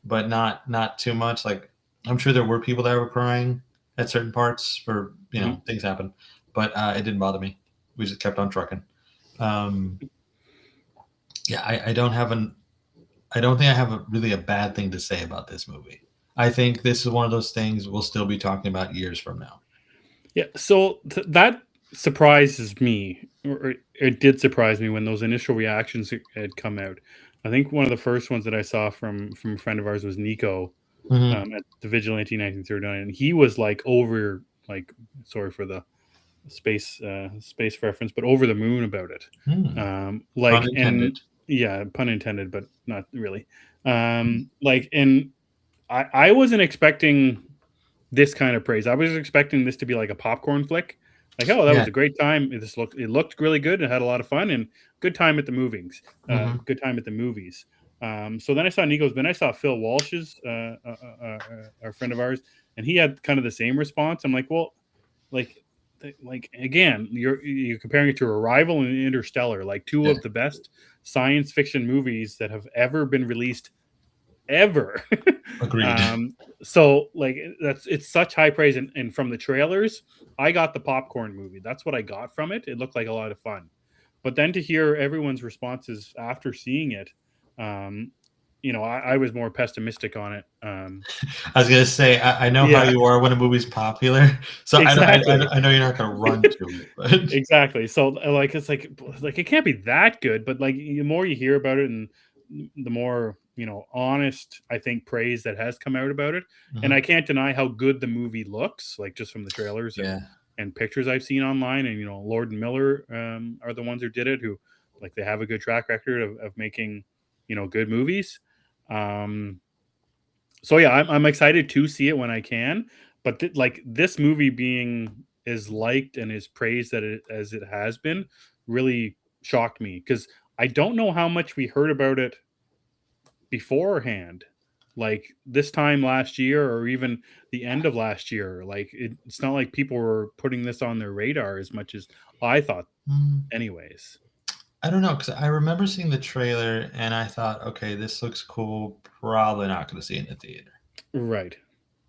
but not too much. Like I'm sure there were people that were crying at certain parts for Hmm. things happen, but it didn't bother me. We just kept on trucking. Um, yeah, I don't think I have really a bad thing to say about this movie. I think this is one of those things we'll still be talking about years from now. Yeah. So that surprises me, or it did surprise me when those initial reactions had come out. I think one of the first ones that I saw from a friend of ours was Nico Mm-hmm. at the Vigilante 1939, and he was like over like sorry for the space reference, but over the moon about it. Hmm. Pun Like and intended. yeah, pun intended, but not really. Like and I wasn't expecting this kind of praise. I was expecting this to be like a popcorn flick. Like, oh, that Yeah. was a great time. It looked really good and had a lot of fun and good time at the movies. Mm-hmm. Good time at the movies. So then I saw Nico's, then I saw Phil Walsh's, a friend of ours, and he had kind of the same response. I'm like, well, like, like again, you're comparing it to Arrival and Interstellar, like two Yeah. of the best science fiction movies that have ever been released ever. Agreed. So like it's such high praise, and from the trailers, I got the popcorn movie. That's what I got from it. It looked like a lot of fun. But then to hear everyone's responses after seeing it, I was more pessimistic on it. I was gonna say, I know how Yeah, you are when a movie's popular, so exactly. I know you're not gonna run to it, but Exactly. So it's like it can't be that good, but like the more you hear about it and the more, honest I think praise that has come out about it. And Mhm. I can't deny how good the movie looks, like just from the trailers and Yeah. pictures I've seen online. And Lord and Miller are the ones who did it, who like they have a good track record of making, good movies. Um so yeah, I'm excited to see it when I can. But like this movie being as liked and as praised as it has been really shocked me, because I don't know how much we heard about it beforehand. Like this time last year, or even the end of last year, like it's not like people were putting this on their radar as much as I thought, Mm, anyways. I don't know, because I remember seeing the trailer and I thought, okay, this looks cool. Probably not gonna see it in the theater. Right.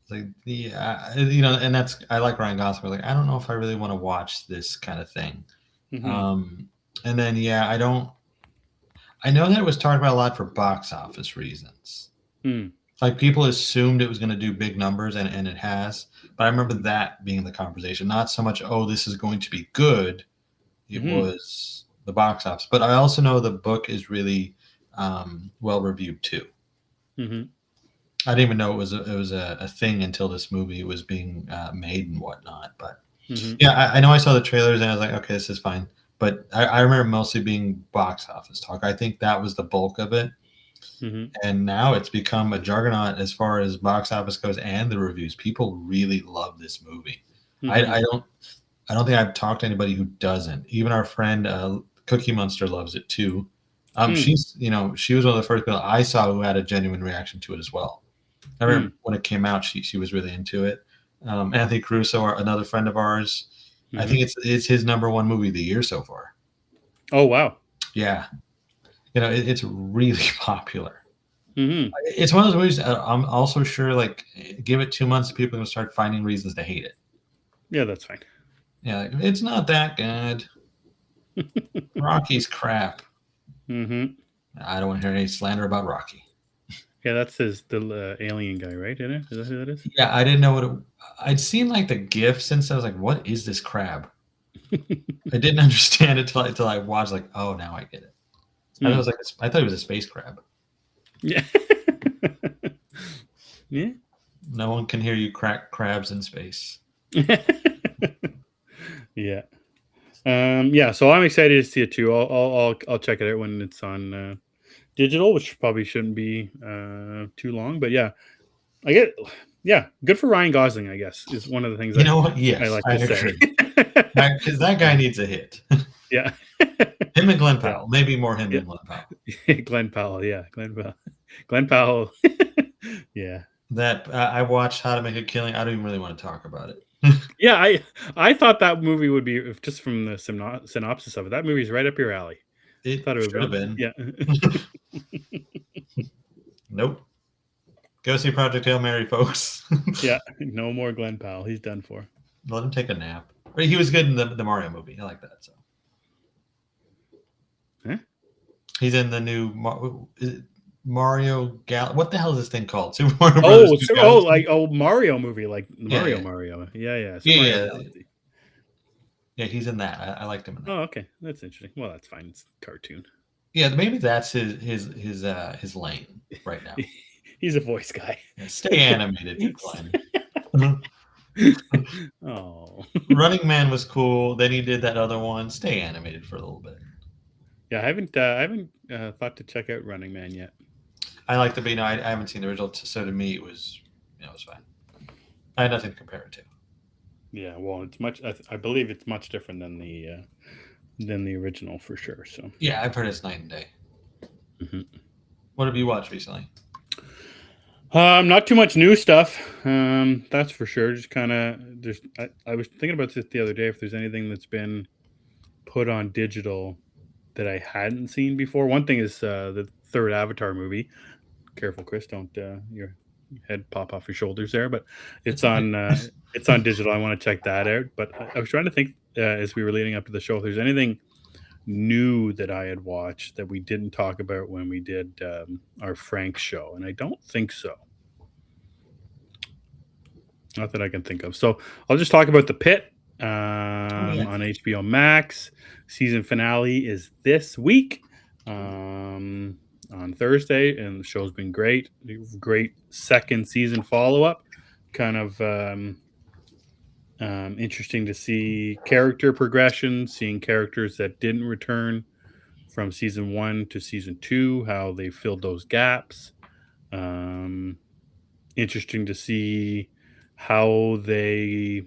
Like and that's I like Ryan Gosling. Like I don't know if I really want to watch this kind of thing. Mm-hmm. Um, and then I don't. I know that it was talked about a lot for box office reasons. Mm. Like people assumed it was going to do big numbers, and it has. But I remember that being the conversation, not so much, oh, this is going to be good. It Mm-hmm. was the box office. But I also know the book is really well reviewed too. Mm-hmm. I didn't even know it was a thing until this movie was being made and whatnot. But Mm-hmm. yeah, I know I saw the trailers and I was like, okay, this is fine. But I remember mostly being box office talk. I think that was the bulk of it. Mm-hmm. And now it's become a juggernaut as far as box office goes and the reviews. People really love this movie. Mm-hmm. I don't think I've talked to anybody who doesn't. Even our friend Cookie Monster loves it too. Mm. She's she was one of the first people I saw who had a genuine reaction to it as well. I remember Mm. when it came out, she was really into it. Anthony Caruso, another friend of ours, I Mm-hmm. think it's his number one movie of the year so far. Oh wow. Yeah, it's really popular. Mm-hmm. It's one of those movies. I'm also sure, like, give it 2 months, people are gonna start finding reasons to hate it. Yeah, that's fine. Yeah, like, it's not that good. Rocky's crap. Mm-hmm. I don't want to hear any slander about Rocky. Yeah, that's the alien guy, right? In it, is that who that is? Yeah, I didn't know what I'd seen like the GIF since I was like, what is this crab? I didn't understand it till I watched. Like, oh, now I get it. I thought it Mm. was I thought it was a space crab. Yeah. Yeah. No one can hear you crack crabs in space. Yeah. Yeah. So I'm excited to see it too. I'll check it out when it's on digital, which probably shouldn't be too long. But yeah, I get. Yeah, good for Ryan Gosling, I guess, is one of the things You know what? I Yes, like I to say. agree. Because that guy needs a hit. Yeah. Him and Glenn Yeah. Powell. Maybe more him Yeah. than Glenn Powell. Glenn Powell. Yeah. Glenn Powell. Glenn Powell. Yeah. That I watched How to Make a Killing. I don't even really want to talk about it. Yeah, I thought that movie would be, just from the synopsis of it. That movie's right up your alley. I It thought it would should have be. been. Yeah. Nope. Go see Project Hail Mary, folks. Yeah. No more Glenn Powell. He's done for. Let him take a nap. But he was good in the Mario movie. I like that. So Huh? he's in the new Mario Gal. What the hell is this thing called? Super Mario Brothers. 2 Galaxy? Mario movie, like Mario Yeah. Mario. Yeah. Super Yeah, Mario yeah. Galaxy. Yeah, he's in that. I liked him in that. Oh, okay. That's interesting. Well, that's fine. It's a cartoon. Yeah, maybe that's his lane right now. He's a voice guy. Yeah, stay animated, Glenn. Oh. Running Man was cool. Then he did that other one. Stay animated for a little bit. Yeah, I haven't thought to check out Running Man yet. I like the I haven't seen the original, so to me it was it was fine. I had nothing to compare it to. Yeah, well, it's much. I believe it's much different than the original for sure. So Yeah, I've heard it's night and day. Mhm. What have you watched recently? Not too much new stuff. That's for sure. Just kind of. There's. I was thinking about this the other day. If there's anything that's been put on digital that I hadn't seen before. One thing is the third Avatar movie. Careful, Chris! Don't your head pop off your shoulders there. But it's on. It's on digital. I want to check that out. But I was trying to think as we were leading up to the show if there's anything new that I had watched that we didn't talk about when we did our Frank show, and I don't think so. Not that I can think of. So I'll just talk about The Pit on HBO Max. Season finale is this week on Thursday, and the show's been great. Great second season follow up. Kind of interesting to see character progression, seeing characters that didn't return from season 1 to season 2, how they filled those gaps. Interesting to see how they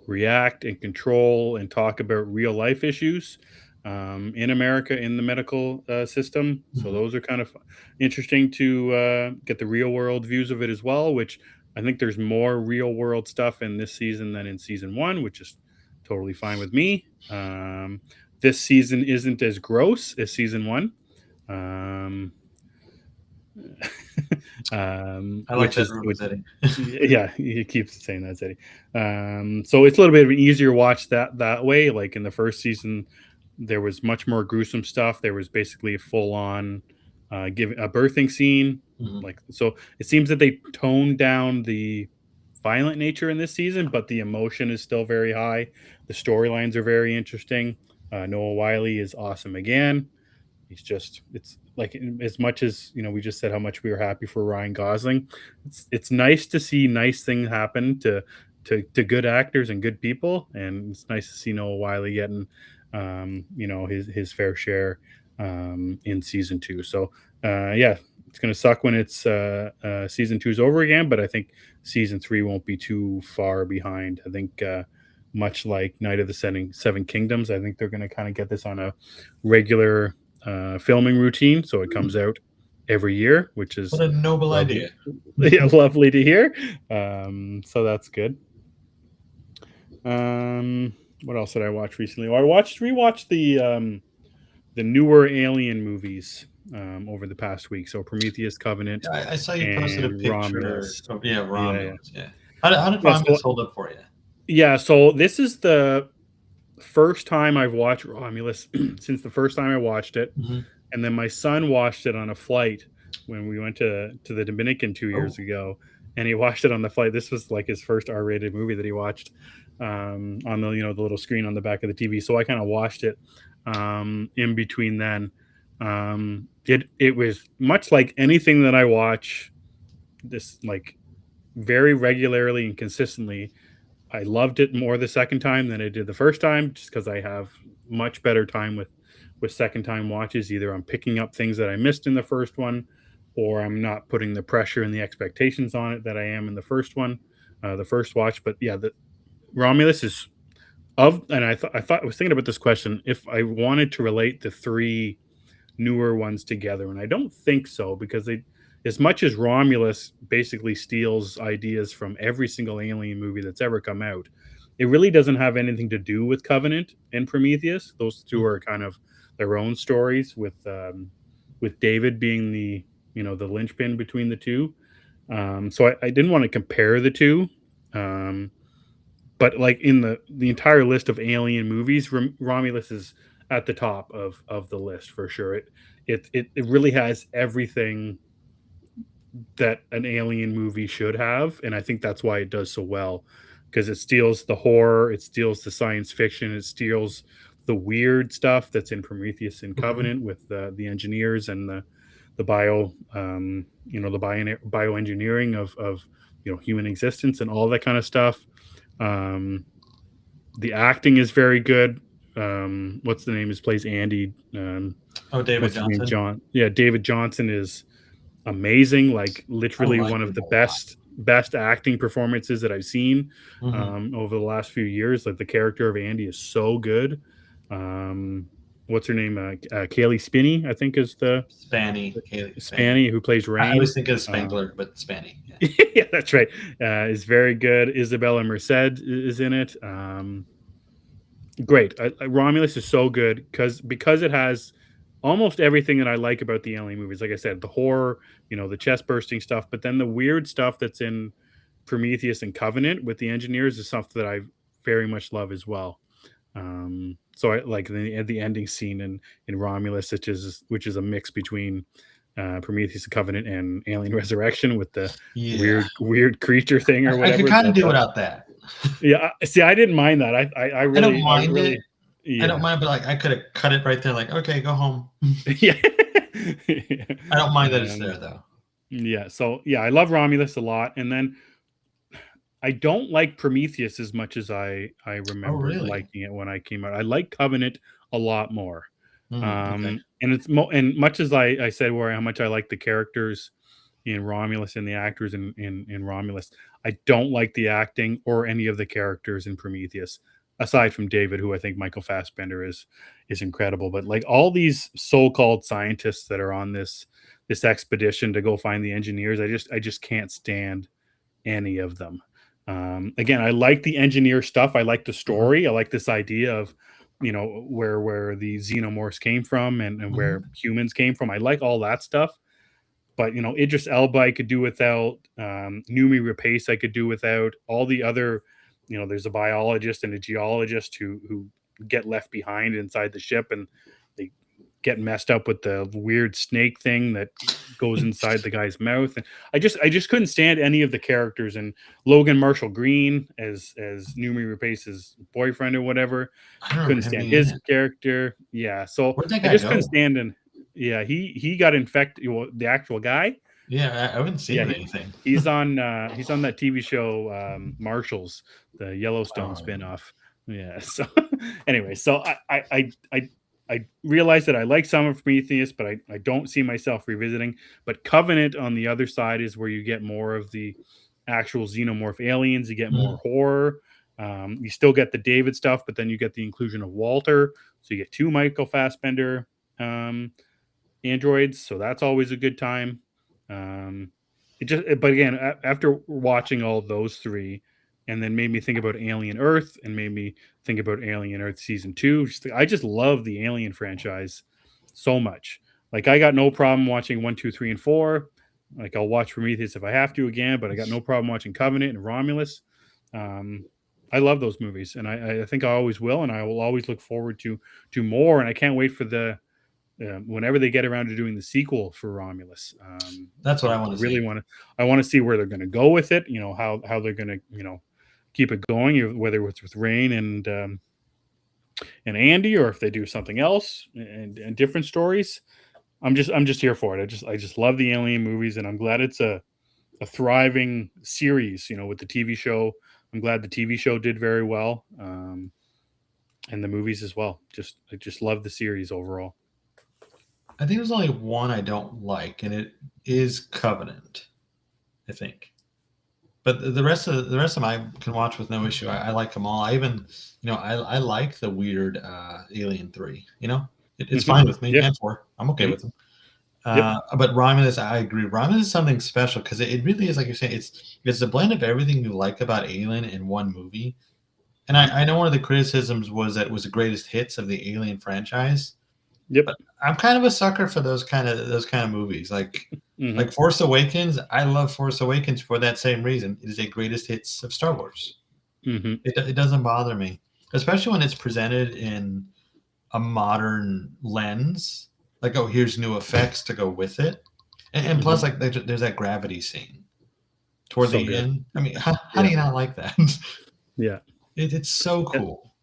react and control and talk about real life issues in America in the medical system. So those are kind of interesting to get the real world views of it as well, which I think there's more real world stuff in this season than in season 1, which is totally fine with me. This season isn't as gross as season 1. I like that rumors, Eddie. Yeah, he keeps saying that, Eddie. So it's a little bit of an easier watch that way. Like in the first season, there was much more gruesome stuff. There was basically a full on giving a birthing scene. Like, so it seems that they toned down the violent nature in this season, but the emotion is still very high. The storylines are very interesting. Noah Wyle is awesome again. He's just, it's like, as much as, you know, we just said how much we were happy for Ryan Gosling. It's nice to see nice things happen to good actors and good people, and it's nice to see Noah Wyle getting you know, his fair share in season 2. So yeah, it's gonna suck when it's season 2's over again, but I think season 3 won't be too far behind. I think much like Night of the Seven Kingdoms, I think they're gonna kind of get this on a regular filming routine, so it comes out every year, which is what a noble idea. Yeah, lovely to hear. So that's good. What else did I watch recently? I rewatched the newer Alien movies over the past week. So Prometheus, Covenant. I saw you posted a picture. Romulus. Romulus. Yeah. How did Romulus hold up for you? Yeah, so this is the first time I've watched Romulus since the first time I watched it, and then my son watched it on a flight when we went to the Dominican 2 years ago, and he watched it on the flight. This was like his first R-rated movie that he watched on the, you know, the little screen on the back of the TV. So I kind of watched it in between then. It was much like anything that I watch this like very regularly and consistently. I loved it more the second time than I did the first time, just because I have much better time with second time watches. Either I'm picking up things that I missed in the first one, or I'm not putting the pressure and the expectations on it that I am in the first one, the first watch. But yeah, the Romulus is and I thought I was thinking about this question if I wanted to relate the 3 newer ones together, and I don't think so, because they, as much as Romulus basically steals ideas from every single Alien movie that's ever come out, it really doesn't have anything to do with Covenant and Prometheus. Those 2 are kind of their own stories, with David being the, you know, the linchpin between the 2. So I didn't want to compare the 2. But like in the entire list of Alien movies, Romulus is at the top of the list for sure. It really has everything that an Alien movie should have, and I think that's why it does so well, because it steals the horror, it steals the science fiction, it steals the weird stuff that's in Prometheus and Covenant with the engineers and the bio you know, the bioengineering of you know, human existence and all that kind of stuff. The acting is very good. What's the name? His plays Andy. David Johnson. David Johnson is amazing. Like literally one of the best acting performances that I've seen over the last few years. Like the character of Andy is so good. What's her name? Kaylee Spinney, I think, is the Spanny, who plays Rain. I always think of Spangler, but Spanny. Yeah. Yeah, that's right. Is very good. Isabella Merced is in it. Great. Romulus is so good because it has almost everything that I like about the Alien movies. Like I said, the horror, you know, the chest bursting stuff, but then the weird stuff that's in Prometheus and Covenant with the engineers is stuff that I very much love as well. So I like the ending scene in Romulus, which is a mix between Prometheus the Covenant and Alien Resurrection with the Yeah, weird creature thing or I could whatever. kind of do without that. Yeah, see, I didn't mind that. I don't mind it. really, I don't yeah, mind, but like I could have cut it right there. Like, okay, go home. yeah. I don't mind that it's um, there though. yeah, so yeah, I love Romulus a lot, and then I don't like Prometheus as much as I Oh, remember really? liking it when I came out. I like Covenant a lot more. Okay. And and much as I said where how much I like the characters in Romulus and the actors in Romulus, I don't like the acting or any of the characters in Prometheus, aside from David, who I think Michael Fassbender is incredible. But like all these so-called scientists that are on this expedition to go find the engineers, I just can't stand any of them. Again, I like the engineer stuff. I like the Mhm, story. I like this idea of, where the xenomorphs came from and where mhm. humans came from. I like all that stuff. But Idris Elba I could do without. Numi Rapace I could do without. All the other, there's a biologist and a geologist who get left behind inside the ship, and they get messed up with the weird snake thing that goes inside the guy's mouth. And I just couldn't stand any of the characters. And Logan Marshall Green as Numi Rapace's boyfriend or whatever, I don't couldn't remember him stand being in his it. character. Yeah, so Where'd that I guy just couldn't go? stand him. Yeah, he got infected. Well, the actual guy. Yeah, I haven't seen Yeah, him in anything. he's on that TV show Marshalls, the Yellowstone Oh, spinoff. Yeah. So anyway, so I realize that I like some of Prometheus, but I don't see myself revisiting. But Covenant on the other side is where you get more of the actual xenomorph aliens. You get more mhm. horror. You still get the David stuff, but then you get the inclusion of Walter. So you get two Michael Fassbender um, androids, so that's always a good time. But again, after watching all those three, and then made me think about Alien Earth, and made me think about Alien Earth season two. I just love the Alien franchise so much. Like I got no problem watching one, two, three, and four. Like I'll watch Prometheus if I have to again, but I got no problem watching Covenant and Romulus. Um, I love those movies, and I think I always will, and I will always look forward to more. And I can't wait for the whenever they get around to doing the sequel for Romulus. That's what I I want to really see. want to. I want to see where they're going to go with it. How they're going to keep it going. Whether it's with Rain and Andy, or if they do something else and different stories. I'm just here for it. I just love the Alien movies, and I'm glad it's a thriving series. With the TV show. I'm glad the TV show did very well, and the movies as well. I just love the series overall. I think there's only one I don't like, and it is Covenant. I think, but the rest of them I can watch with no issue. I like them all. I even, I like the weird Alien 3. It's Hmm. fine with me. Yeah. And 4, I'm okay Mhm. with them. Yep. But Romulus, I agree. Romulus is something special because it really is, like you're saying, it's a blend of everything you like about Alien in one movie. And Mhm. I know one of the criticisms was that it was the greatest hits of the Alien franchise, Yep. but I'm kind of a sucker for those kind of movies. Like Mhm. Force Awakens, I love Force Awakens for that same reason. It is a greatest hits of Star Wars. Mhm. It doesn't bother me, especially when it's presented in a modern lens. Like, oh, here's new effects to go with it, and plus, Mhm. like, there's that gravity scene toward So the good. end. I mean, how do Yeah. you not like that? Yeah. It's so Yeah. cool.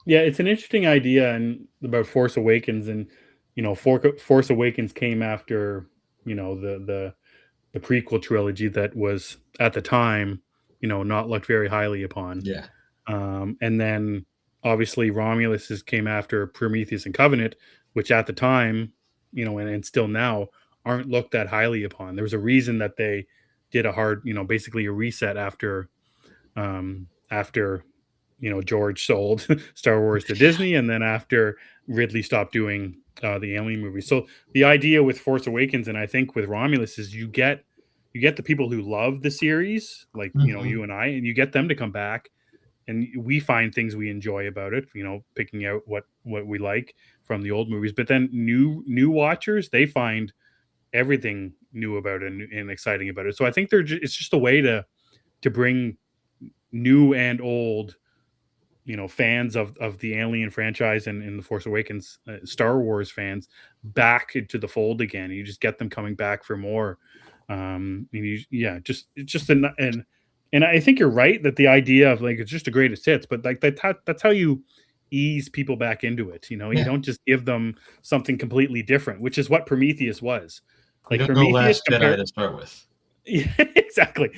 Yeah, it's an interesting idea and about Force Awakens, and Force Awakens came after, the prequel trilogy that was at the time, not looked very highly upon. Yeah. And then obviously Romulus came after Prometheus and Covenant, which at the time, and still now aren't looked that highly upon. There was a reason that they did a hard, basically a reset after George sold Star Wars to Disney, and then after Ridley stopped doing the Alien movies. So the idea with Force Awakens, and I think with Romulus, is you get the people who love the series, like Hmm. you and I, and you get them to come back, and we find things we enjoy about it. Picking out what we like from the old movies, but then new watchers, they find everything new about it and exciting about it. So I think it's just a way to bring new and old fans of the Alien franchise and in the Force Awakens, Star Wars fans back into the fold again. You just get them coming back for more. It's just and I think you're right that the idea of like it's just the greatest hits, but like that's how you ease people back into it. You Yeah. don't just give them something completely different, which is what Prometheus was. You Like don't go Prometheus Last Jedi to start with. Yeah, exactly.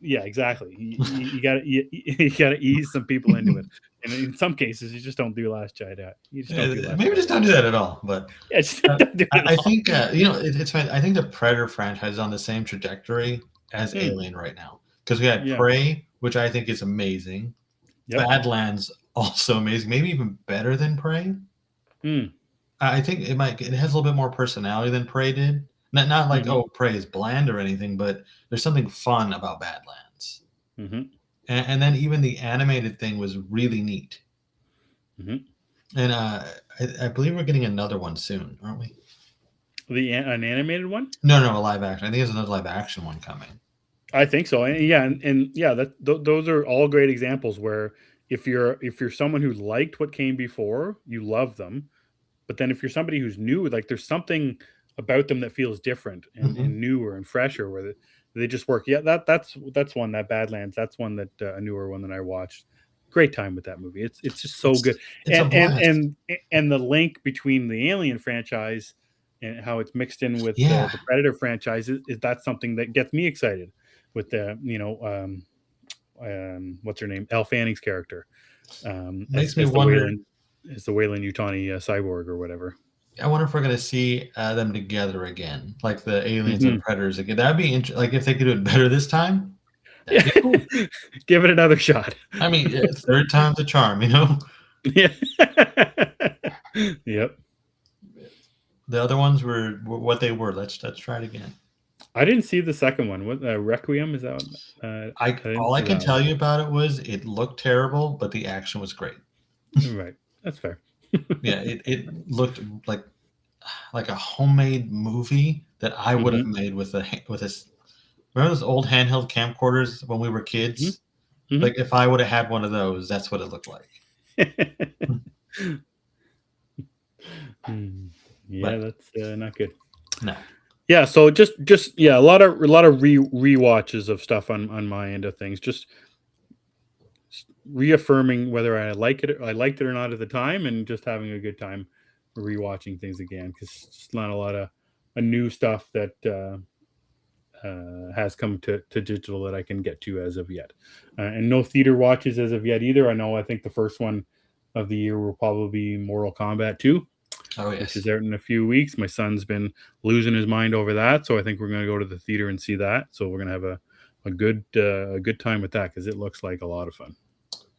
Yeah, exactly. You gotta ease some people into it, and in some cases, you just don't do Last Jedi. You just don't do Last Maybe Jedi. just don't do that at all. But Yeah, just don't do it at I all. think it's fine. I think the Predator franchise is on the same trajectory as Alien right now, because we had Yeah. Prey, which I think is amazing. Yep. Badlands also amazing, maybe even better than Prey. I think it has a little bit more personality than Prey did. Not like Prey is bland or anything, but there's something fun about Badlands. And then even the animated thing was really neat. And I believe we're getting another one soon, aren't we? An animated one? No, a live action. I think there's another live action one coming. I think so. And those are all great examples where if you're someone who liked what came before, you love them. But then if you're somebody who's new, like there's something about them that feels different and newer and fresher, where they just work. Yeah, that's one, that Badlands. That's one that a newer one that I watched. Great time with that movie. It's just so good. And the link between the Alien franchise and how it's mixed in with the Predator franchise is that's something that gets me excited. With the what's her name? Elle Fanning's character. Makes me wonder. Is the Weyland-Yutani cyborg or whatever. I wonder if we're going to see them together again, like the Aliens and Predators again. That'd be interesting. Like if they could do it better this time. That'd be cool. Give it another shot. I mean, third time's a charm, Yeah. Yep. The other ones were what they were. Let's try it again. I didn't see the second one. What Requiem is that? All I can tell you about it was it looked terrible, but the action was great. Right. That's fair. Yeah, it looked like a homemade movie that I would have made with this. Remember those old handheld camcorders when we were kids? Like if I would have had one of those, that's what it looked like. Yeah, that's not good. No. Yeah, so just a lot of rewatches of stuff on my end of things. Just reaffirming whether I liked it or not at the time, and just having a good time rewatching things again, because it's just not a lot of new stuff that has come to digital that I can get to as of yet, and no theater watches as of yet either. I think the first one of the year will probably be Mortal Kombat 2. Oh, yes. Which is out in a few weeks. My son's been losing his mind over that, so I think we're going to go to the theater and see that. So we're going to have a good time with that, because it looks like a lot of fun.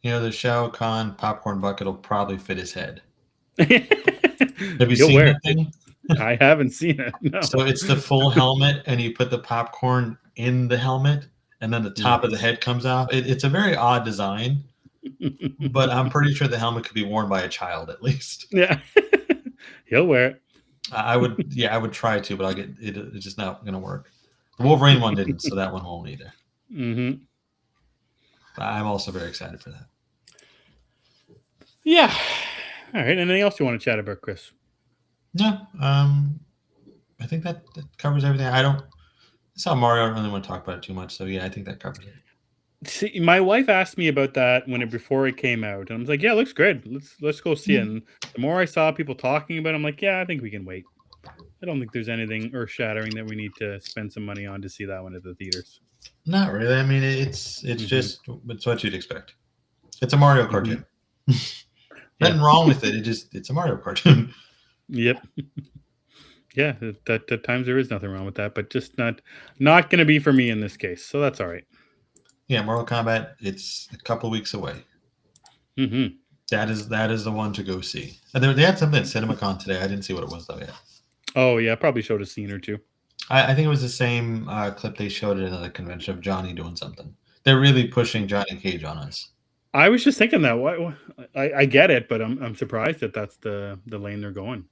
The Shao Kahn popcorn bucket will probably fit his head. Have you seen that thing? I haven't seen it. No. So it's the full helmet, and you put the popcorn in the helmet, and then the top of the head comes off. It's a very odd design, but I'm pretty sure the helmet could be worn by a child at least. Yeah. He'll wear it. I would try to, but it's just not going to work. The Wolverine one didn't, so that one won't either. I'm also very excited for that. Yeah. All right. Anything else you want to chat about, Chris? No. I think that covers everything. I saw Mario. I don't really want to talk about it too much. So yeah, I think that covers it. See, my wife asked me about that before it came out, and I was like, "Yeah, it looks good. Let's go see it." And the more I saw people talking about it, I'm like, "Yeah, I think we can wait. I don't think there's anything earth-shattering that we need to spend some money on to see that one at the theaters." Not really. I mean, it's just it's what you'd expect. It's a Mario cartoon. Nothing wrong with it. It's a Mario cartoon. Yep. Yeah, at times there is nothing wrong with that, but just not going to be for me in this case. So that's all right. Yeah, Mortal Kombat. It's a couple weeks away. That is the one to go see. And they had something at CinemaCon today. I didn't see what it was though yet. Oh yeah, probably showed a scene or two. I think it was the same clip they showed at another convention of Johnny doing something. They're really pushing Johnny Cage on us. I was just thinking that. Why I get it, but I'm surprised that that's the lane they're going.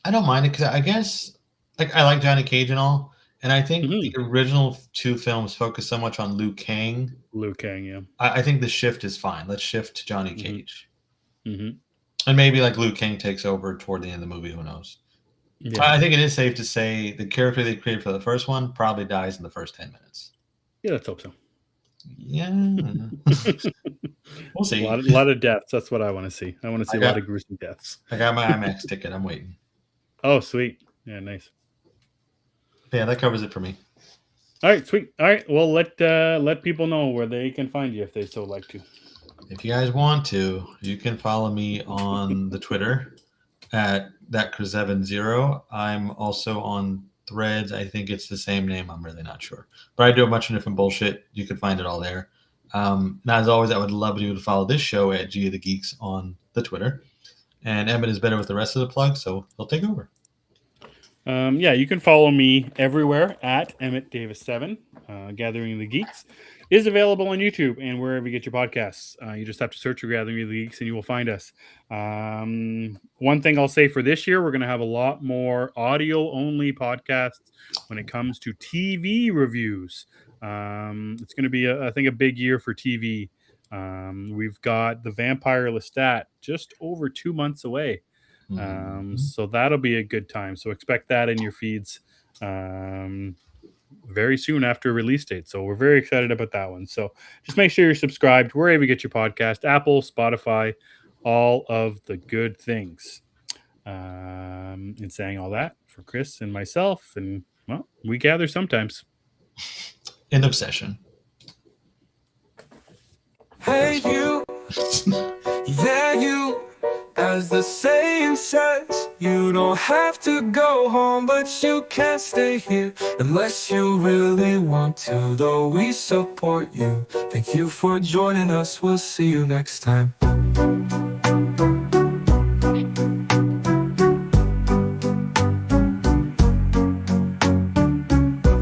I don't mind it, because I guess I like Johnny Cage and all, And I think Mhm. the original 2 films focus so much on Liu Kang. Liu Kang, yeah. I think the shift is fine. Let's shift to Johnny Mhm. Cage. Mhm. And maybe like Liu Kang takes over toward the end of the movie. Who knows? Yeah. I think it is safe to say the character they created for the first one probably dies in the first 10 minutes. Yeah, let's hope so. Yeah. We'll A see. lot of deaths. That's what I want to see. I want to see I a lot got of gruesome deaths. I got my IMAX ticket. I'm waiting. Oh, sweet. Yeah, nice. Yeah, that covers it for me. All right, sweet. All right, well, let people know where they can find you if they so like to. If you guys want to, you can follow me on the Twitter at thatchris70. I'm also on Threads. I think it's the same name. I'm really not sure. But I do a bunch of different bullshit. You can find it all there. Now, as always, I would love you to follow this show at G of the Geeks on the Twitter. And Emmett is better with the rest of the plugs, so he'll take over. Yeah, you can follow me everywhere at Emmet Davis 7. Gathering of the Geeks is available on YouTube and wherever you get your podcasts. You just have to search for Gathering of the Geeks and you will find us. One thing I'll say for this year, we're going to have a lot more audio only podcasts when it comes to TV reviews. It's going to be, I think, a big year for TV. We've got The Vampire Lestat just over 2 months away. So that'll be a good time. So expect that in your feeds very soon after release date. So we're very excited about that one. So just make sure you're subscribed wherever you get your podcast, Apple, Spotify, all of the good things. In saying all that, for Chris and myself, and well, we gather sometimes. In obsession. Hey, you, yeah, you. As the saying says, you don't have to go home, but you can't stay here unless you really want to, though we support you. Thank you for joining us. We'll see you next time.